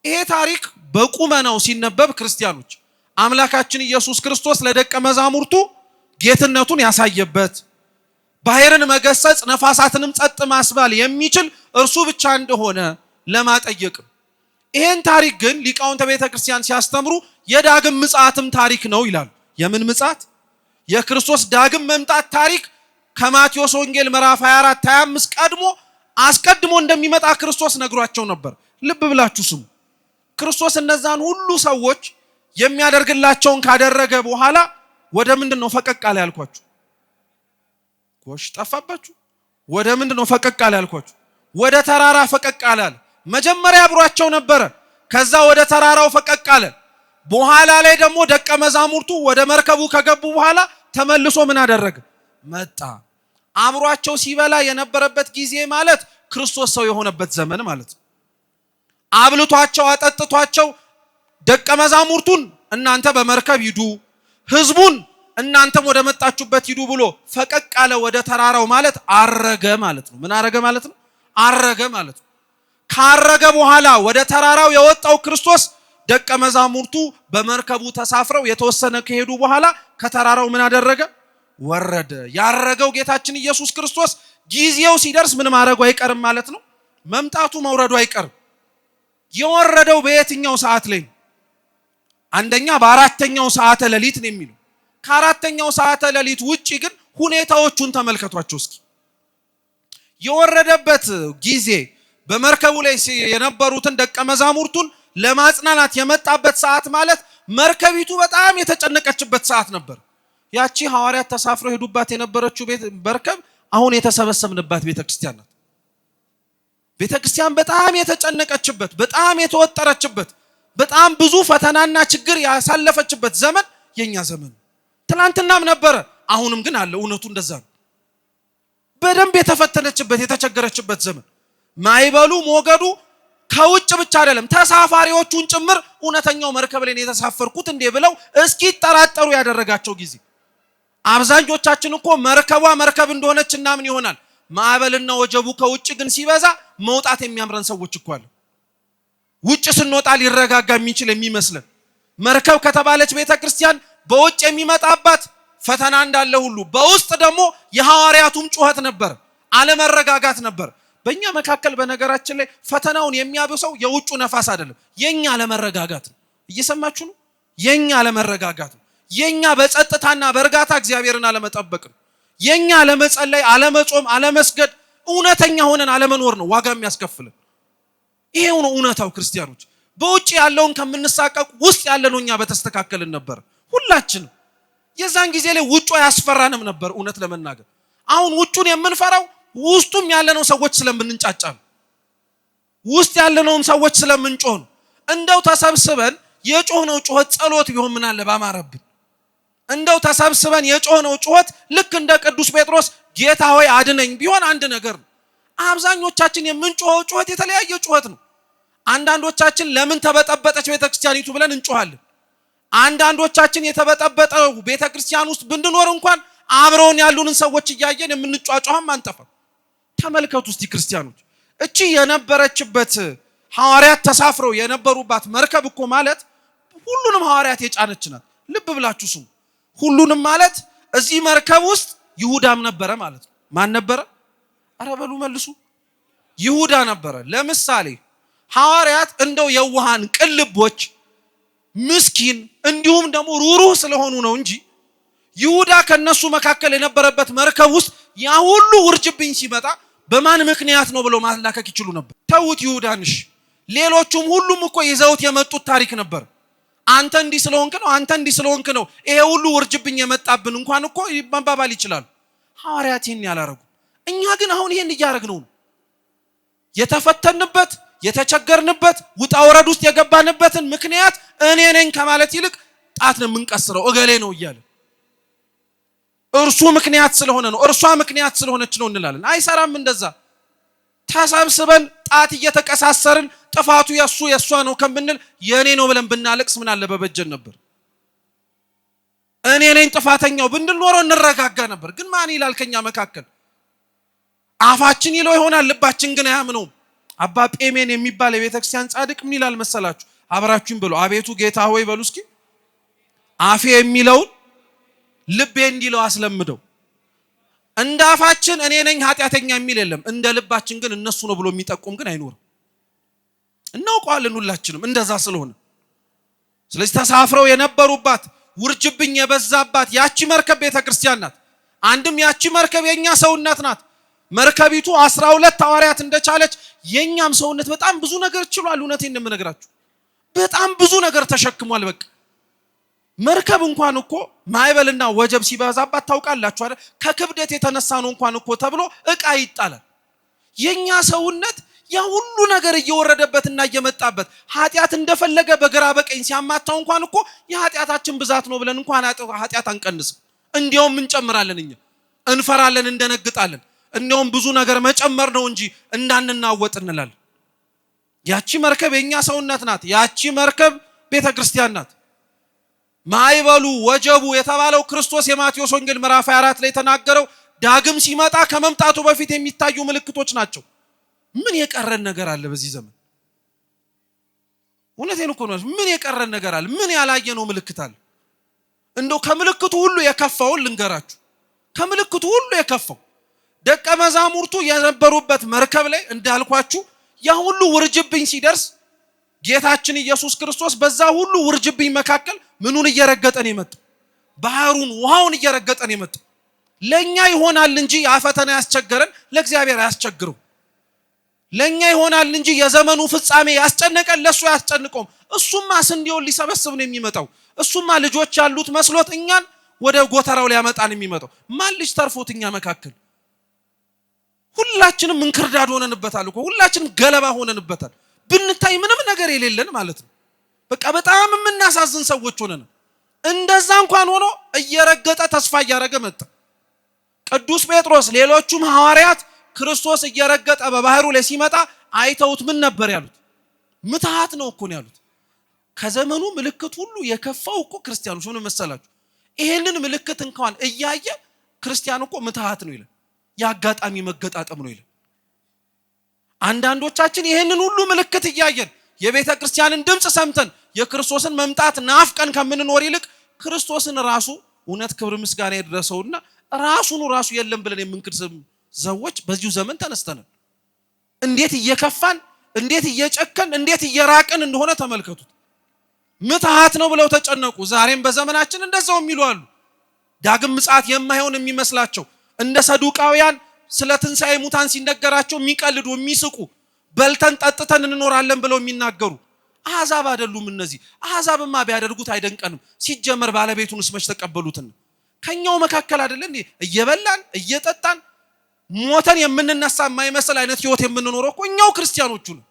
ይሄ ታሪክ በቁመናው ሲነበብ ክርስቲያኖች አምላካችን ኢየሱስ ክርስቶስ ለደቀ መዛሙርቱ ጌትነቱን ያሳየበት፣ ባሕርን መገሰጽ ነፋሳትንም ጸጥ ማስባል የሚችል እርሱ ብቻ እንደሆነ ለማጠየቅ። ይሄን ታሪክ ግን ሊቃውንተ ቤተ ክርስቲያን ሲያስተምሩ የዳግም ምጽአትም ታሪክ ነው ይላሉ። የምን ምጽአት? የክርስቶስ ዳግም መምጣት ታሪክ ከማቴዎስ ወንጌል ምዕራፍ 24 25 አስቀድሞ እንደሚመጣ ክርስቶስ ነግሯቸው ነበር። ልብ ብላችሁ ስሙ። ክርስቶስ እነዛን ሁሉ ሰዎች የሚያደርግላቸውን ካደረገ በኋላ ወደ ምንድነው ፈቀቅ አለ ያልኳችሁ? ጎሽ ጠፋባችሁ። ወደ ምንድነው ፈቀቅ አለ ያልኳችሁ? ወደ ተራራ ፈቀቅ አለ። መጀመሪያ አብሯቸው ነበረ። ከዛ ወደ ተራራው ፈቀቅ አለ። በኋላ ላይ ደግሞ ደቀ መዛሙርቱ ወደ መርከቡ ከገቡ በኋላ ተመልሶ ምን አደረገ? መጣ። አብሯቸው ሲበላ የነበረበት ጊዜ ማለት ክርስቶስ ሰው የሆነበት ዘመን ማለት ነው። አብልቷቸው አጠጥቷቸው ደቀ መዛሙርቱን እናንተ በመርከብ ሂዱ፣ ህዝቡን እናንተም ወደ መጣችሁበት ሂዱ ብሎ ፈቀቅ አለ ወደ ተራራው ማለት አረገ ማለት ነው። ምን አረገ ማለት ነው? አረገ ማለት ነው። ካረገ በኋላ ወደ ተራራው የወጣው ክርስቶስ ደቀ መዛሙርቱ በመርከቡ ተሳፍረው የተወሰነ ከሄዱ በኋላ ከተራራው ምን አደረገ? ወረደ። ያረገው ጌታችን ኢየሱስ ክርስቶስ ጊዜው ሲደርስ ምን ማድረጉ አይቀርም ማለት ነው። መምጣቱ መውረዱ አይቀርም። የወረደው በየትኛው ሰዓት ላይ? አንደኛ በአራተኛው ሰዓተ ሌሊት ነው የሚለው። ከአራተኛው ሰዓተ ሌሊት ውጪ ግን ሁኔታዎቹን ተመልከቷቸው እስኪ። የወረደበት ጊዜ በመርከቡ ላይ የነበሩትን ደቀ መዛሙርቱን ለማጽናናት የመጣበት ሰዓት ማለት መርከቢቱ በጣም የተጨነቀችበት ሰዓት ነበር። ያቺ ሐዋርያት ተሳፍረው ሄዱባት የነበረችው መርከብ አሁን የተሰበሰብንባት ቤተክርስቲያን ናት። ቤተክርስቲያን በጣም የተጨነቀችበት፣ በጣም የተወጠረችበት፣ በጣም ብዙ ፈተናና ችግር ያሳለፈችበት ዘመን የኛ ዘመን። ትናንትናም ነበረ፣ አሁንም ግን አለ። እውነቱ እንደዛ ነው። በደንብ የተፈተነችበት የተቸገረችበት ዘመን። ማይበሉ ሞገዱ ከውጭ ብቻ አይደለም ተሳፋሪዎቹን ጭምር እውነተኛው መርከብ ላይ የተሳፈርኩት እንዴ ብለው እስኪ ተጠራጠሩ ያደረጋቸው ጊዜ። አብዛኞቻችን እኮ መርከቧ መርከብ እንደሆነች እና ምን ይሆናል ማዕበልና ወጀቡ ከውጭ ግን ሲበዛ መውጣት የሚያምረን ሰዎች እኮ አለ። ውጭ ስንወጣ ሊረጋጋ የሚችል የሚመስለን መርከብ ከተባለች ቤተክርስቲያን በውጭ የሚመጣባት ፈተና እንዳለ ሁሉ በውስጥ ደግሞ የሐዋርያቱም ጩኸት ነበር፣ አለመረጋጋት ነበር። በእኛ መካከል በነገራችን ላይ ፈተናውን የሚያብሰው የውጩ ነፋስ አይደለም፣ የኛ አለመረጋጋት ነው። እየሰማችሁ ነው? የኛ አለመረጋጋት ነው። የኛ በጸጥታና በእርጋታ እግዚአብሔርን አለመጠበቅ ነው። የኛ አለመጸለይ፣ አለመጾም፣ አለመስገድ፣ እውነተኛ ሆነን አለመኖር ነው ዋጋ የሚያስከፍልን። ይሄው ነው እውነታው። ክርስቲያኖች በውጭ ያለውን ከምንሳቀቅ ውስጥ ያለነው እኛ በተስተካከልን ነበር ሁላችንም። የዛን ጊዜ ላይ ውጩ ያስፈራንም ነበር እውነት ለመናገር። አሁን ውጩን የምንፈራው ውስጡም ያለነው ሰዎች ስለምንጫጫ ነው። ውስጥ ያለነውም ሰዎች ስለምንጮህ ነው። እንደው ተሰብስበን የጮህነው ጩኸት ጸሎት ቢሆን ምን አለ ባማረብን። እንደው ተሰብስበን የጮህነው ጩኸት ልክ እንደ ቅዱስ ጴጥሮስ ጌታ ሆይ አድነኝ ቢሆን አንድ ነገር ነው። አብዛኞቻችን የምንጮኸው ጩኸት የተለያየ ጩኸት ነው። አንዳንዶቻችን ለምን ተበጠበጠች ቤተክርስቲያኒቱ ብለን እንጮሃለን። አንዳንዶቻችን የተበጠበጠው ቤተክርስቲያን ውስጥ ብንኖር እንኳን አብረውን ያሉንን ሰዎች እያየን የምንጫጫውም አንጠፋም። ተመልከቱ እስቲ ክርስቲያኖች፣ እቺ የነበረችበት ሐዋርያት ተሳፍረው የነበሩባት መርከብ እኮ ማለት ሁሉንም ሐዋርያት የጫነች ናት። ልብ ብላችሁ ስሙ። ሁሉንም ማለት እዚህ መርከብ ውስጥ ይሁዳም ነበረ ማለት ነው። ማን ነበረ? አረ በሉ መልሱ። ይሁዳ ነበረ። ለምሳሌ ሐዋርያት እንደው የዋሃን ቅልቦች ምስኪን እንዲሁም ደግሞ ሩሩህ ስለሆኑ ነው እንጂ ይሁዳ ከነሱ መካከል የነበረበት መርከብ ውስጥ ያ ሁሉ ውርጅብኝ ሲመጣ በማን ምክንያት ነው ብለው ማላከክ ይችሉ ነበር። ተውት ይሁዳንሽ። ሌሎቹም ሁሉም እኮ ይዘውት የመጡት ታሪክ ነበር። አንተ እንዲህ ስለሆንክ ነው፣ አንተ እንዲህ ስለሆንክ ነው ይሄ ሁሉ ውርጅብኝ የመጣብን እንኳን እኮ መባባል ይችላሉ። ሐዋርያት ይህን ያላረጉ። እኛ ግን አሁን ይህን እያደረግነው ነው። የተፈተንበት የተቸገርንበት ውጣ ወረድ ውስጥ የገባንበትን ምክንያት እኔ ነኝ ከማለት ይልቅ ጣት ነው የምንቀስረው። እገሌ ነው እያለ እርሱ ምክንያት ስለሆነ ነው፣ እርሷ ምክንያት ስለሆነች ነው እንላለን። አይሰራም እንደዛ። ተሰብስበን ጣት እየተቀሳሰርን ጥፋቱ የሷ ነው ከምንል የኔ ነው ብለን ብናለቅስ ምን አለ በበጀን ነበር። እኔ ነኝ ጥፋተኛው ብንል ኖሮ እንረጋጋ ነበር። ግን ማን ይላል ከኛ መካከል? አፋችን ይለው ይሆናል፣ ልባችን ግን አያምነውም። አባ ጴሜን የሚባል የቤተክርስቲያን ጻድቅ ምን ይላል መሰላችሁ? አብራችሁን ብሎ አቤቱ ጌታ ሆይ በሉ እስኪ አፌ የሚለውን ልቤ እንዲለው አስለምደው። እንደ አፋችን እኔ ነኝ ኃጢአተኛ የሚል የለም። እንደ ልባችን ግን እነሱ ነው ብሎ የሚጠቁም ግን አይኖርም። እናውቀዋለን ሁላችንም እንደዛ ስለሆነ። ስለዚህ ተሳፍረው የነበሩባት ውርጅብኝ የበዛባት ያቺ መርከብ ቤተክርስቲያን ናት። አንድም ያቺ መርከብ የኛ ሰውነት ናት። መርከቢቱ 12 ሐዋርያት እንደቻለች የኛም ሰውነት በጣም ብዙ ነገር ችሏል። እውነቴን ነው የምነግራችሁ፣ በጣም ብዙ ነገር ተሸክሟል። በቃ መርከብ እንኳን እኮ ማይበልና ወጀብ ሲበዛባት ታውቃላችሁ አይደል? ከክብደት የተነሳ ነው እንኳን እኮ ተብሎ ዕቃ ይጣላል። የኛ ሰውነት ያ ሁሉ ነገር እየወረደበትና እየመጣበት ኃጢአት እንደፈለገ በግራ በቀኝ ሲያማታው እንኳን እኮ የኃጢአታችን ብዛት ነው ብለን እንኳን ኃጢአት አንቀንስም። እንዲያውም እንጨምራለን። እኛ እንፈራለን፣ እንደነግጣለን። እንዲያውም ብዙ ነገር መጨመር ነው እንጂ እንዳንናወጥ እንላለን። ያቺ መርከብ የኛ ሰውነት ናት። ያቺ መርከብ ቤተክርስቲያን ናት። ማይበሉ ወጀቡ የተባለው ክርስቶስ የማቴዎስ ወንጌል ምዕራፍ 24 ላይ ተናገረው ዳግም ሲመጣ ከመምጣቱ በፊት የሚታዩ ምልክቶች ናቸው። ምን የቀረን ነገር አለ በዚህ ዘመን? እውነቴን እኮ ነው። ምን የቀረን ነገር አለ? ምን ያላየነው ምልክት አለ? እንደው ከምልክቱ ሁሉ የከፋውን ልንገራችሁ። ከምልክቱ ሁሉ የከፋው ደቀ መዛሙርቱ የነበሩበት መርከብ ላይ እንዳልኳችሁ ያ ሁሉ ውርጅብኝ ሲደርስ ጌታችን ኢየሱስ ክርስቶስ በዛ ሁሉ ውርጅብኝ መካከል ምኑን እየረገጠን የመጣው? ባህሩን፣ ውሃውን እየረገጠን የመጣው። ለኛ ይሆናል እንጂ ያፈተና ያስቸገረን ለእግዚአብሔር አያስቸግረው። ለኛ ይሆናል እንጂ የዘመኑ ፍጻሜ ያስጨነቀን ለሱ ያስጨንቀውም። እሱማ ስንዴውን ሊሰበስብ ነው የሚመጣው። እሱማ ልጆች ያሉት መስሎት እኛን ወደ ጎተራው ሊያመጣን የሚመጣው። ማን ልጅ ተርፎት እኛ መካከል? ሁላችንም እንክርዳድ ሆነንበታል እኮ። ሁላችንም ገለባ ሆነንበታል። ብንታይ ምንም ነገር የሌለን ማለት ነው። በቃ በጣም የምናሳዝን ሰዎች ሆነን። እንደዛ እንኳን ሆኖ እየረገጠ ተስፋ እያደረገ መጣ። ቅዱስ ጴጥሮስ ሌሎቹም ሐዋርያት ክርስቶስ እየረገጠ በባህሩ ላይ ሲመጣ አይተውት ምን ነበር ያሉት? ምትሃት ነው እኮ ነው ያሉት። ከዘመኑ ምልክት ሁሉ የከፋው እኮ ክርስቲያኖች ምን መሰላችሁ? ይሄንን ምልክት እንኳን እያየ ክርስቲያን እኮ ምትሃት ነው ይላል። ያጋጣሚ መገጣጠም ነው ይላል። አንዳንዶቻችን ይሄንን ሁሉ ምልክት እያየን የቤተ ክርስቲያንን ድምጽ ሰምተን የክርስቶስን መምጣት ናፍቀን ከምንኖር ይልቅ ክርስቶስን ራሱ እውነት ክብር ምስጋና ይድረሰውና ራሱን ራሱ የለም ብለን የምንክድ ሰዎች በዚሁ ዘመን ተነስተናል። እንዴት እየከፋን፣ እንዴት እየጨከን፣ እንዴት እየራቅን እንደሆነ ተመልከቱት። ምትሃት ነው ብለው ተጨነቁ። ዛሬም በዘመናችን እንደዛው የሚሉ አሉ። ዳግም ምጽአት የማይሆን የሚመስላቸው እንደ ሰዱቃውያን ስለ ትንሣኤ ሙታን ሲነገራቸው የሚቀልዱ የሚስቁ፣ በልተን ጠጥተን እንኖራለን ብለው የሚናገሩ አሕዛብ አይደሉም እነዚህ። አሕዛብማ ቢያደርጉት አይደንቀንም። ሲጀመር ባለቤቱንስ መች ተቀበሉትን? ከኛው መካከል አይደለ እንዴ እየበላን እየጠጣን ሞተን የምንነሳ የማይመስል አይነት ህይወት የምንኖረው እኮ እኛው ክርስቲያኖቹ ነው።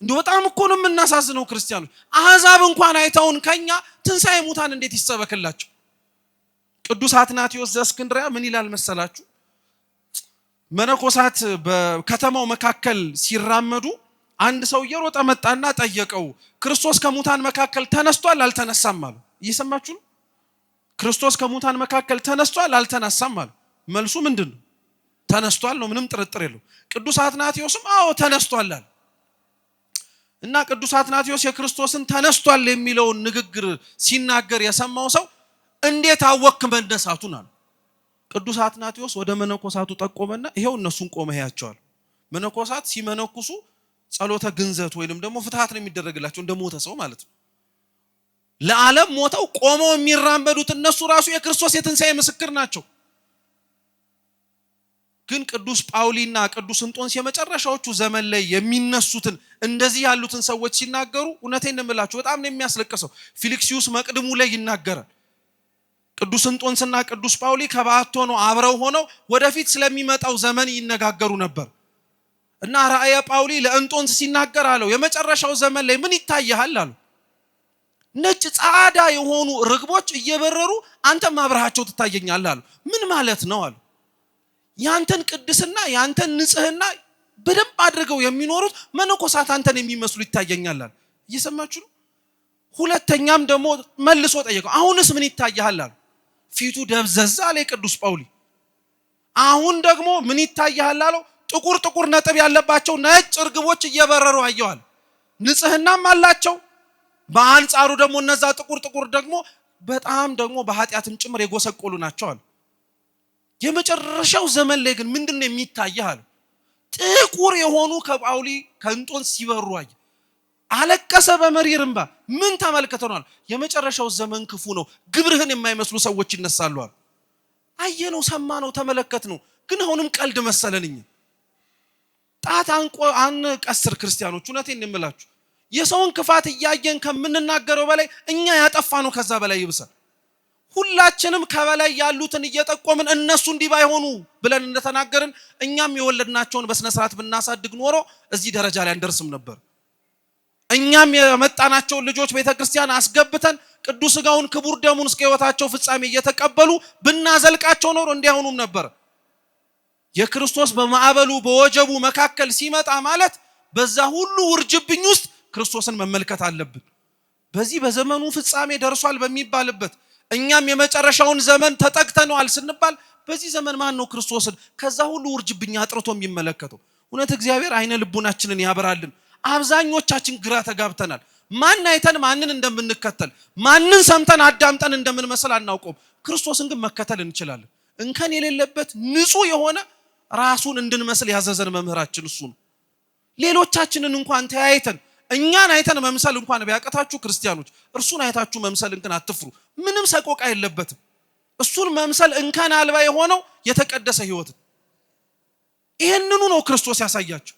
እንደው በጣም እኮ ነው የምናሳዝነው ክርስቲያኖች። አሕዛብ እንኳን አይተውን ከኛ ትንሣኤ ሙታን እንዴት ይሰበክላቸው? ቅዱስ አትናቴዎስ ዘእስክንድርያ ምን ይላል መሰላችሁ? መነኮሳት በከተማው መካከል ሲራመዱ አንድ ሰው እየሮጠ መጣና ጠየቀው፣ ክርስቶስ ከሙታን መካከል ተነስቷል አልተነሳም አለው። እየሰማችሁ ነው? ክርስቶስ ከሙታን መካከል ተነስቷል አልተነሳም አለው። መልሱ ምንድነው? ተነስቷል ነው፣ ምንም ጥርጥር የለው። ቅዱስ አትናቴዎስም አዎ ተነስቷል አለ። እና ቅዱስ አትናቴዎስ የክርስቶስን ተነስቷል የሚለውን ንግግር ሲናገር የሰማው ሰው እንዴት አወክ መነሳቱን አለ። ቅዱስ አትናቴዎስ ወደ መነኮሳቱ ጠቆመና ይሄው እነሱን ቆመህ ያያቸዋል። መነኮሳት ሲመነኩሱ ጸሎተ ግንዘት ወይንም ደግሞ ፍትሃት ነው የሚደረግላቸው እንደ ሞተ ሰው ማለት ነው። ለዓለም ሞተው ቆመው የሚራመዱት እነሱ ራሱ የክርስቶስ የትንሣኤ ምስክር ናቸው። ግን ቅዱስ ጳውሊና ቅዱስ እንጦንስ የመጨረሻዎቹ ዘመን ላይ የሚነሱትን እንደዚህ ያሉትን ሰዎች ሲናገሩ እውነቴን እንደምላችሁ በጣም ነው የሚያስለቅሰው። ፊልክስዩስ መቅድሙ ላይ ይናገራል። ቅዱስ እንጦንስና ቅዱስ ጳውሊ ከበዓቱ ሆነው አብረው ሆነው ወደፊት ስለሚመጣው ዘመን ይነጋገሩ ነበር። እና ራእየ ጳውሊ ለእንጦንስ ሲናገር አለው የመጨረሻው ዘመን ላይ ምን ይታያል አለው። ነጭ ጻዕዳ የሆኑ ርግቦች እየበረሩ አንተም አብረሃቸው ትታየኛለህ አለው። ምን ማለት ነው አለው። ያንተን ቅድስና ያንተን ንጽህና በደንብ አድርገው የሚኖሩት መነኮሳት አንተን የሚመስሉ ይታየኛል አለ። እየሰማችሁ ነው? ሁለተኛም ደግሞ መልሶ ጠየቀው፣ አሁንስ ምን ይታያል አለው። ፊቱ ደብዘዝ አለ ቅዱስ ጳውሊ። አሁን ደግሞ ምን ይታያል አለው። ጥቁር ጥቁር ነጥብ ያለባቸው ነጭ ርግቦች እየበረሩ አየዋል። ንጽህናም አላቸው። በአንጻሩ ደግሞ እነዛ ጥቁር ጥቁር ደግሞ በጣም ደግሞ በኃጢአትም ጭምር የጎሰቆሉ ናቸው አለ። የመጨረሻው ዘመን ላይ ግን ምንድነው የሚታየው አለ። ጥቁር የሆኑ ከጳውሊ ከእንጦንስ ሲበሩ አየ። አለቀሰ በመሪር እንባ። ምን ተመልክተናል? የመጨረሻው ዘመን ክፉ ነው፣ ግብርህን የማይመስሉ ሰዎች ይነሳሉ አለ። አየነው፣ ሰማነው፣ ተመለከትነው። ግን አሁንም ቀልድ መሰለንኝ። ጣት አንቀስር ክርስቲያኖች፣ እውነቴን እንምላችሁ የሰውን ክፋት እያየን ከምንናገረው በላይ እኛ ያጠፋነው ከዛ በላይ ይብሳል። ሁላችንም ከበላይ ያሉትን እየጠቆምን እነሱ እንዲህ ባይሆኑ ብለን እንደተናገርን እኛም የወለድናቸውን በስነ ስርዓት ብናሳድግ ኖሮ እዚህ ደረጃ ላይ አንደርስም ነበር። እኛም የመጣናቸውን ልጆች ቤተክርስቲያን አስገብተን ቅዱስ ሥጋውን ክቡር ደሙን እስከ ሕይወታቸው ፍጻሜ እየተቀበሉ ብናዘልቃቸው ኖሮ እንዲያሆኑም ነበር። የክርስቶስ በማዕበሉ በወጀቡ መካከል ሲመጣ ማለት በዛ ሁሉ ውርጅብኝ ውስጥ ክርስቶስን መመልከት አለብን። በዚህ በዘመኑ ፍጻሜ ደርሷል በሚባልበት እኛም የመጨረሻውን ዘመን ተጠቅተናል ስንባል በዚህ ዘመን ማን ነው ክርስቶስን ከዛ ሁሉ ውርጅብኝ አጥርቶ የሚመለከተው? እውነት እግዚአብሔር አይነ ልቡናችንን ያበራልን። አብዛኞቻችን ግራ ተጋብተናል። ማን አይተን ማንን እንደምንከተል፣ ማንን ሰምተን አዳምጠን እንደምንመስል አናውቀውም። ክርስቶስን ግን መከተል እንችላለን። እንከን የሌለበት ንጹህ የሆነ ራሱን እንድንመስል ያዘዘን መምህራችን እሱ ነው። ሌሎቻችንን እንኳን ተያይተን እኛን አይተን መምሰል እንኳን ቢያቀታችሁ ክርስቲያኖች እርሱን አይታችሁ መምሰል እንከን አትፍሩ። ምንም ሰቆቃ የለበትም። እሱን መምሰል እንከን አልባ የሆነው የተቀደሰ ሕይወት። ይሄንኑ ነው ክርስቶስ ያሳያቸው።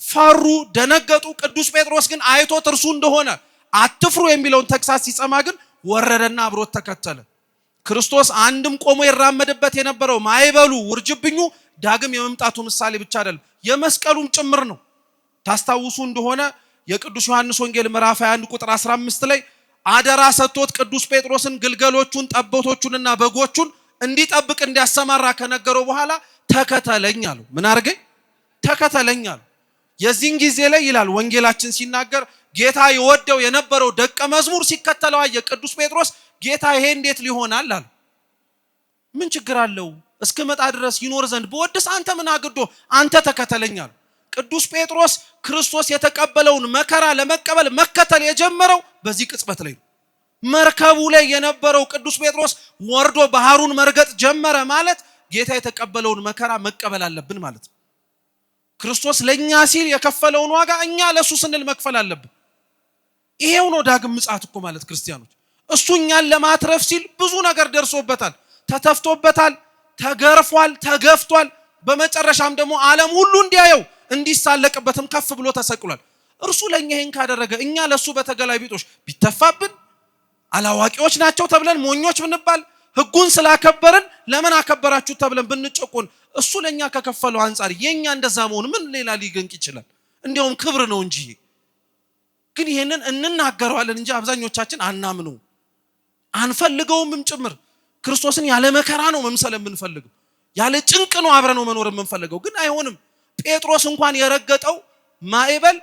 ፈሩ፣ ደነገጡ። ቅዱስ ጴጥሮስ ግን አይቶት እርሱ እንደሆነ አትፍሩ የሚለውን ተግሳጽ ሲሰማ ግን ወረደና አብሮት ተከተለ። ክርስቶስ አንድም ቆሞ ይራመድበት የነበረው ማይበሉ ውርጅብኙ ዳግም የመምጣቱ ምሳሌ ብቻ አይደለም፣ የመስቀሉም ጭምር ነው። ታስታውሱ እንደሆነ የቅዱስ ዮሐንስ ወንጌል ምዕራፍ 21 ቁጥር 15 ላይ አደራ ሰጥቶት ቅዱስ ጴጥሮስን ግልገሎቹን ጠቦቶቹንና በጎቹን እንዲጠብቅ እንዲያሰማራ ከነገረው በኋላ ተከተለኝ አለው። ምን አርገኝ? ተከተለኝ አለው። የዚህን ጊዜ ላይ ይላል ወንጌላችን ሲናገር ጌታ የወደው የነበረው ደቀ መዝሙር ሲከተለው አየ። ቅዱስ ጴጥሮስ ጌታ ይሄ እንዴት ሊሆናል አለ። ምን ችግር አለው? እስከመጣ ድረስ ይኖር ዘንድ በወድስ አንተ ምን አግዶ? አንተ ተከተለኝ አለው። ቅዱስ ጴጥሮስ ክርስቶስ የተቀበለውን መከራ ለመቀበል መከተል የጀመረው በዚህ ቅጽበት ላይ ነው። መርከቡ ላይ የነበረው ቅዱስ ጴጥሮስ ወርዶ ባህሩን መርገጥ ጀመረ ማለት ጌታ የተቀበለውን መከራ መቀበል አለብን ማለት ነው። ክርስቶስ ለኛ ሲል የከፈለውን ዋጋ እኛ ለሱ ስንል መክፈል አለብን። ይሄው ነው ዳግም ምጽአት እኮ ማለት ክርስቲያኖች። እሱ እኛን ለማትረፍ ሲል ብዙ ነገር ደርሶበታል፣ ተተፍቶበታል፣ ተገርፏል፣ ተገፍቷል። በመጨረሻም ደግሞ ዓለም ሁሉ እንዲያየው እንዲሳለቅበትም ከፍ ብሎ ተሰቅሏል። እርሱ ለኛ ይሄን ካደረገ እኛ ለሱ በተገላቢጦሽ ቢተፋብን አላዋቂዎች ናቸው ተብለን ሞኞች ብንባል ሕጉን ስላከበርን ለምን አከበራችሁ ተብለን ብንጨቆን እሱ ለኛ ከከፈለው አንፃር የኛ እንደዛ መሆን ምን ሌላ ሊገንቅ ይችላል? እንዲያውም ክብር ነው እንጂ። ግን ይሄንን እንናገረዋለን እንጂ አብዛኞቻችን አናምነው አንፈልገውም ጭምር። ክርስቶስን ያለ መከራ ነው መምሰል የምንፈልገው፣ ያለ ጭንቅ ነው አብረ ነው መኖር የምንፈልገው። ግን አይሆንም። ጴጥሮስ እንኳን የረገጠው ማዕበል፣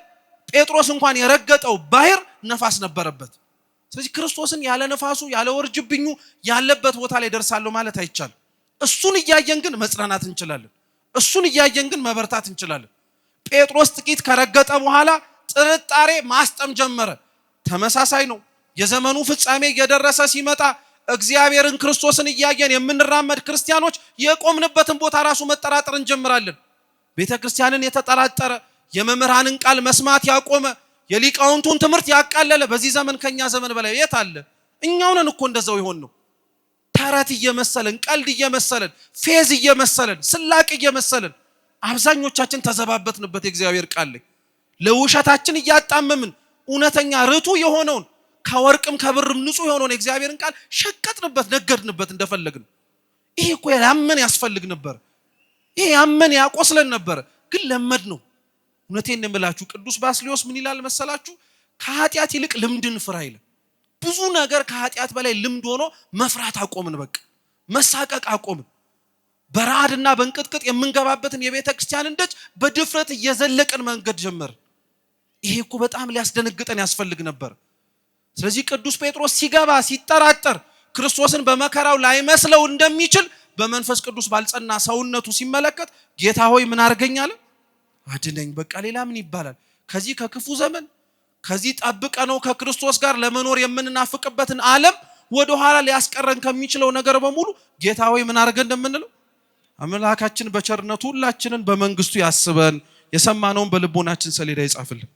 ጴጥሮስ እንኳን የረገጠው ባህር ነፋስ ነበረበት። ስለዚህ ክርስቶስን ያለ ነፋሱ ያለ ወርጅብኙ ያለበት ቦታ ላይ ደርሳለሁ ማለት አይቻልም። እሱን እያየን ግን መጽናናት እንችላለን። እሱን እያየን ግን መበርታት እንችላለን። ጴጥሮስ ጥቂት ከረገጠ በኋላ ጥርጣሬ ማስጠም ጀመረ። ተመሳሳይ ነው። የዘመኑ ፍጻሜ እየደረሰ ሲመጣ እግዚአብሔርን ክርስቶስን እያየን የምንራመድ ክርስቲያኖች የቆምንበትን ቦታ ራሱ መጠራጠር እንጀምራለን። ቤተክርስቲያንን የተጠራጠረ፣ የመምህራንን ቃል መስማት ያቆመ፣ የሊቃውንቱን ትምህርት ያቃለለ በዚህ ዘመን ከኛ ዘመን በላይ የት አለ? እኛው ነን እኮ እንደዛው ይሆን ነው። ተረት እየመሰለን፣ ቀልድ እየመሰለን፣ ፌዝ እየመሰለን፣ ስላቅ እየመሰለን አብዛኞቻችን ተዘባበትንበት የእግዚአብሔር ቃል ላይ ለውሸታችን እያጣመምን እውነተኛ ርቱ የሆነውን ከወርቅም ከብርም ንጹህ የሆነውን የእግዚአብሔርን ቃል ሸቀጥንበት፣ ነገድንበት እንደፈለግን። ይሄ እኮ ያመን ያስፈልግ ነበር። ይሄ ያመን ያቆስለን ነበር። ግን ለመድ ነው። እውነቴን እንምላችሁ ቅዱስ ባስልዮስ ምን ይላል መሰላችሁ? ከኃጢአት ይልቅ ልምድን ፍራ ይላል። ብዙ ነገር ከኃጢአት በላይ ልምድ ሆኖ መፍራት አቆምን። በቃ መሳቀቅ አቆምን። በራድና በእንቅጥቅጥ የምንገባበትን የቤተ ክርስቲያንን ደጅ በድፍረት እየዘለቅን መንገድ ጀመር። ይሄ እኮ በጣም ሊያስደነግጠን ያስፈልግ ነበር። ስለዚህ ቅዱስ ጴጥሮስ ሲገባ ሲጠራጠር ክርስቶስን በመከራው ላይመስለው እንደሚችል በመንፈስ ቅዱስ ባልጸና ሰውነቱ ሲመለከት ጌታ ሆይ ምን አርገኝ አለ? አድነኝ። በቃ ሌላ ምን ይባላል? ከዚህ ከክፉ ዘመን ከዚህ ጠብቀ ነው ከክርስቶስ ጋር ለመኖር የምንናፍቅበትን ዓለም ወደ ኋላ ሊያስቀረን ከሚችለው ነገር በሙሉ ጌታ ሆይ ምን አርገን እንደምንለው አምላካችን በቸርነቱ ሁላችንን በመንግስቱ ያስበን። የሰማነውን በልቦናችን ሰሌዳ ይጻፍልን።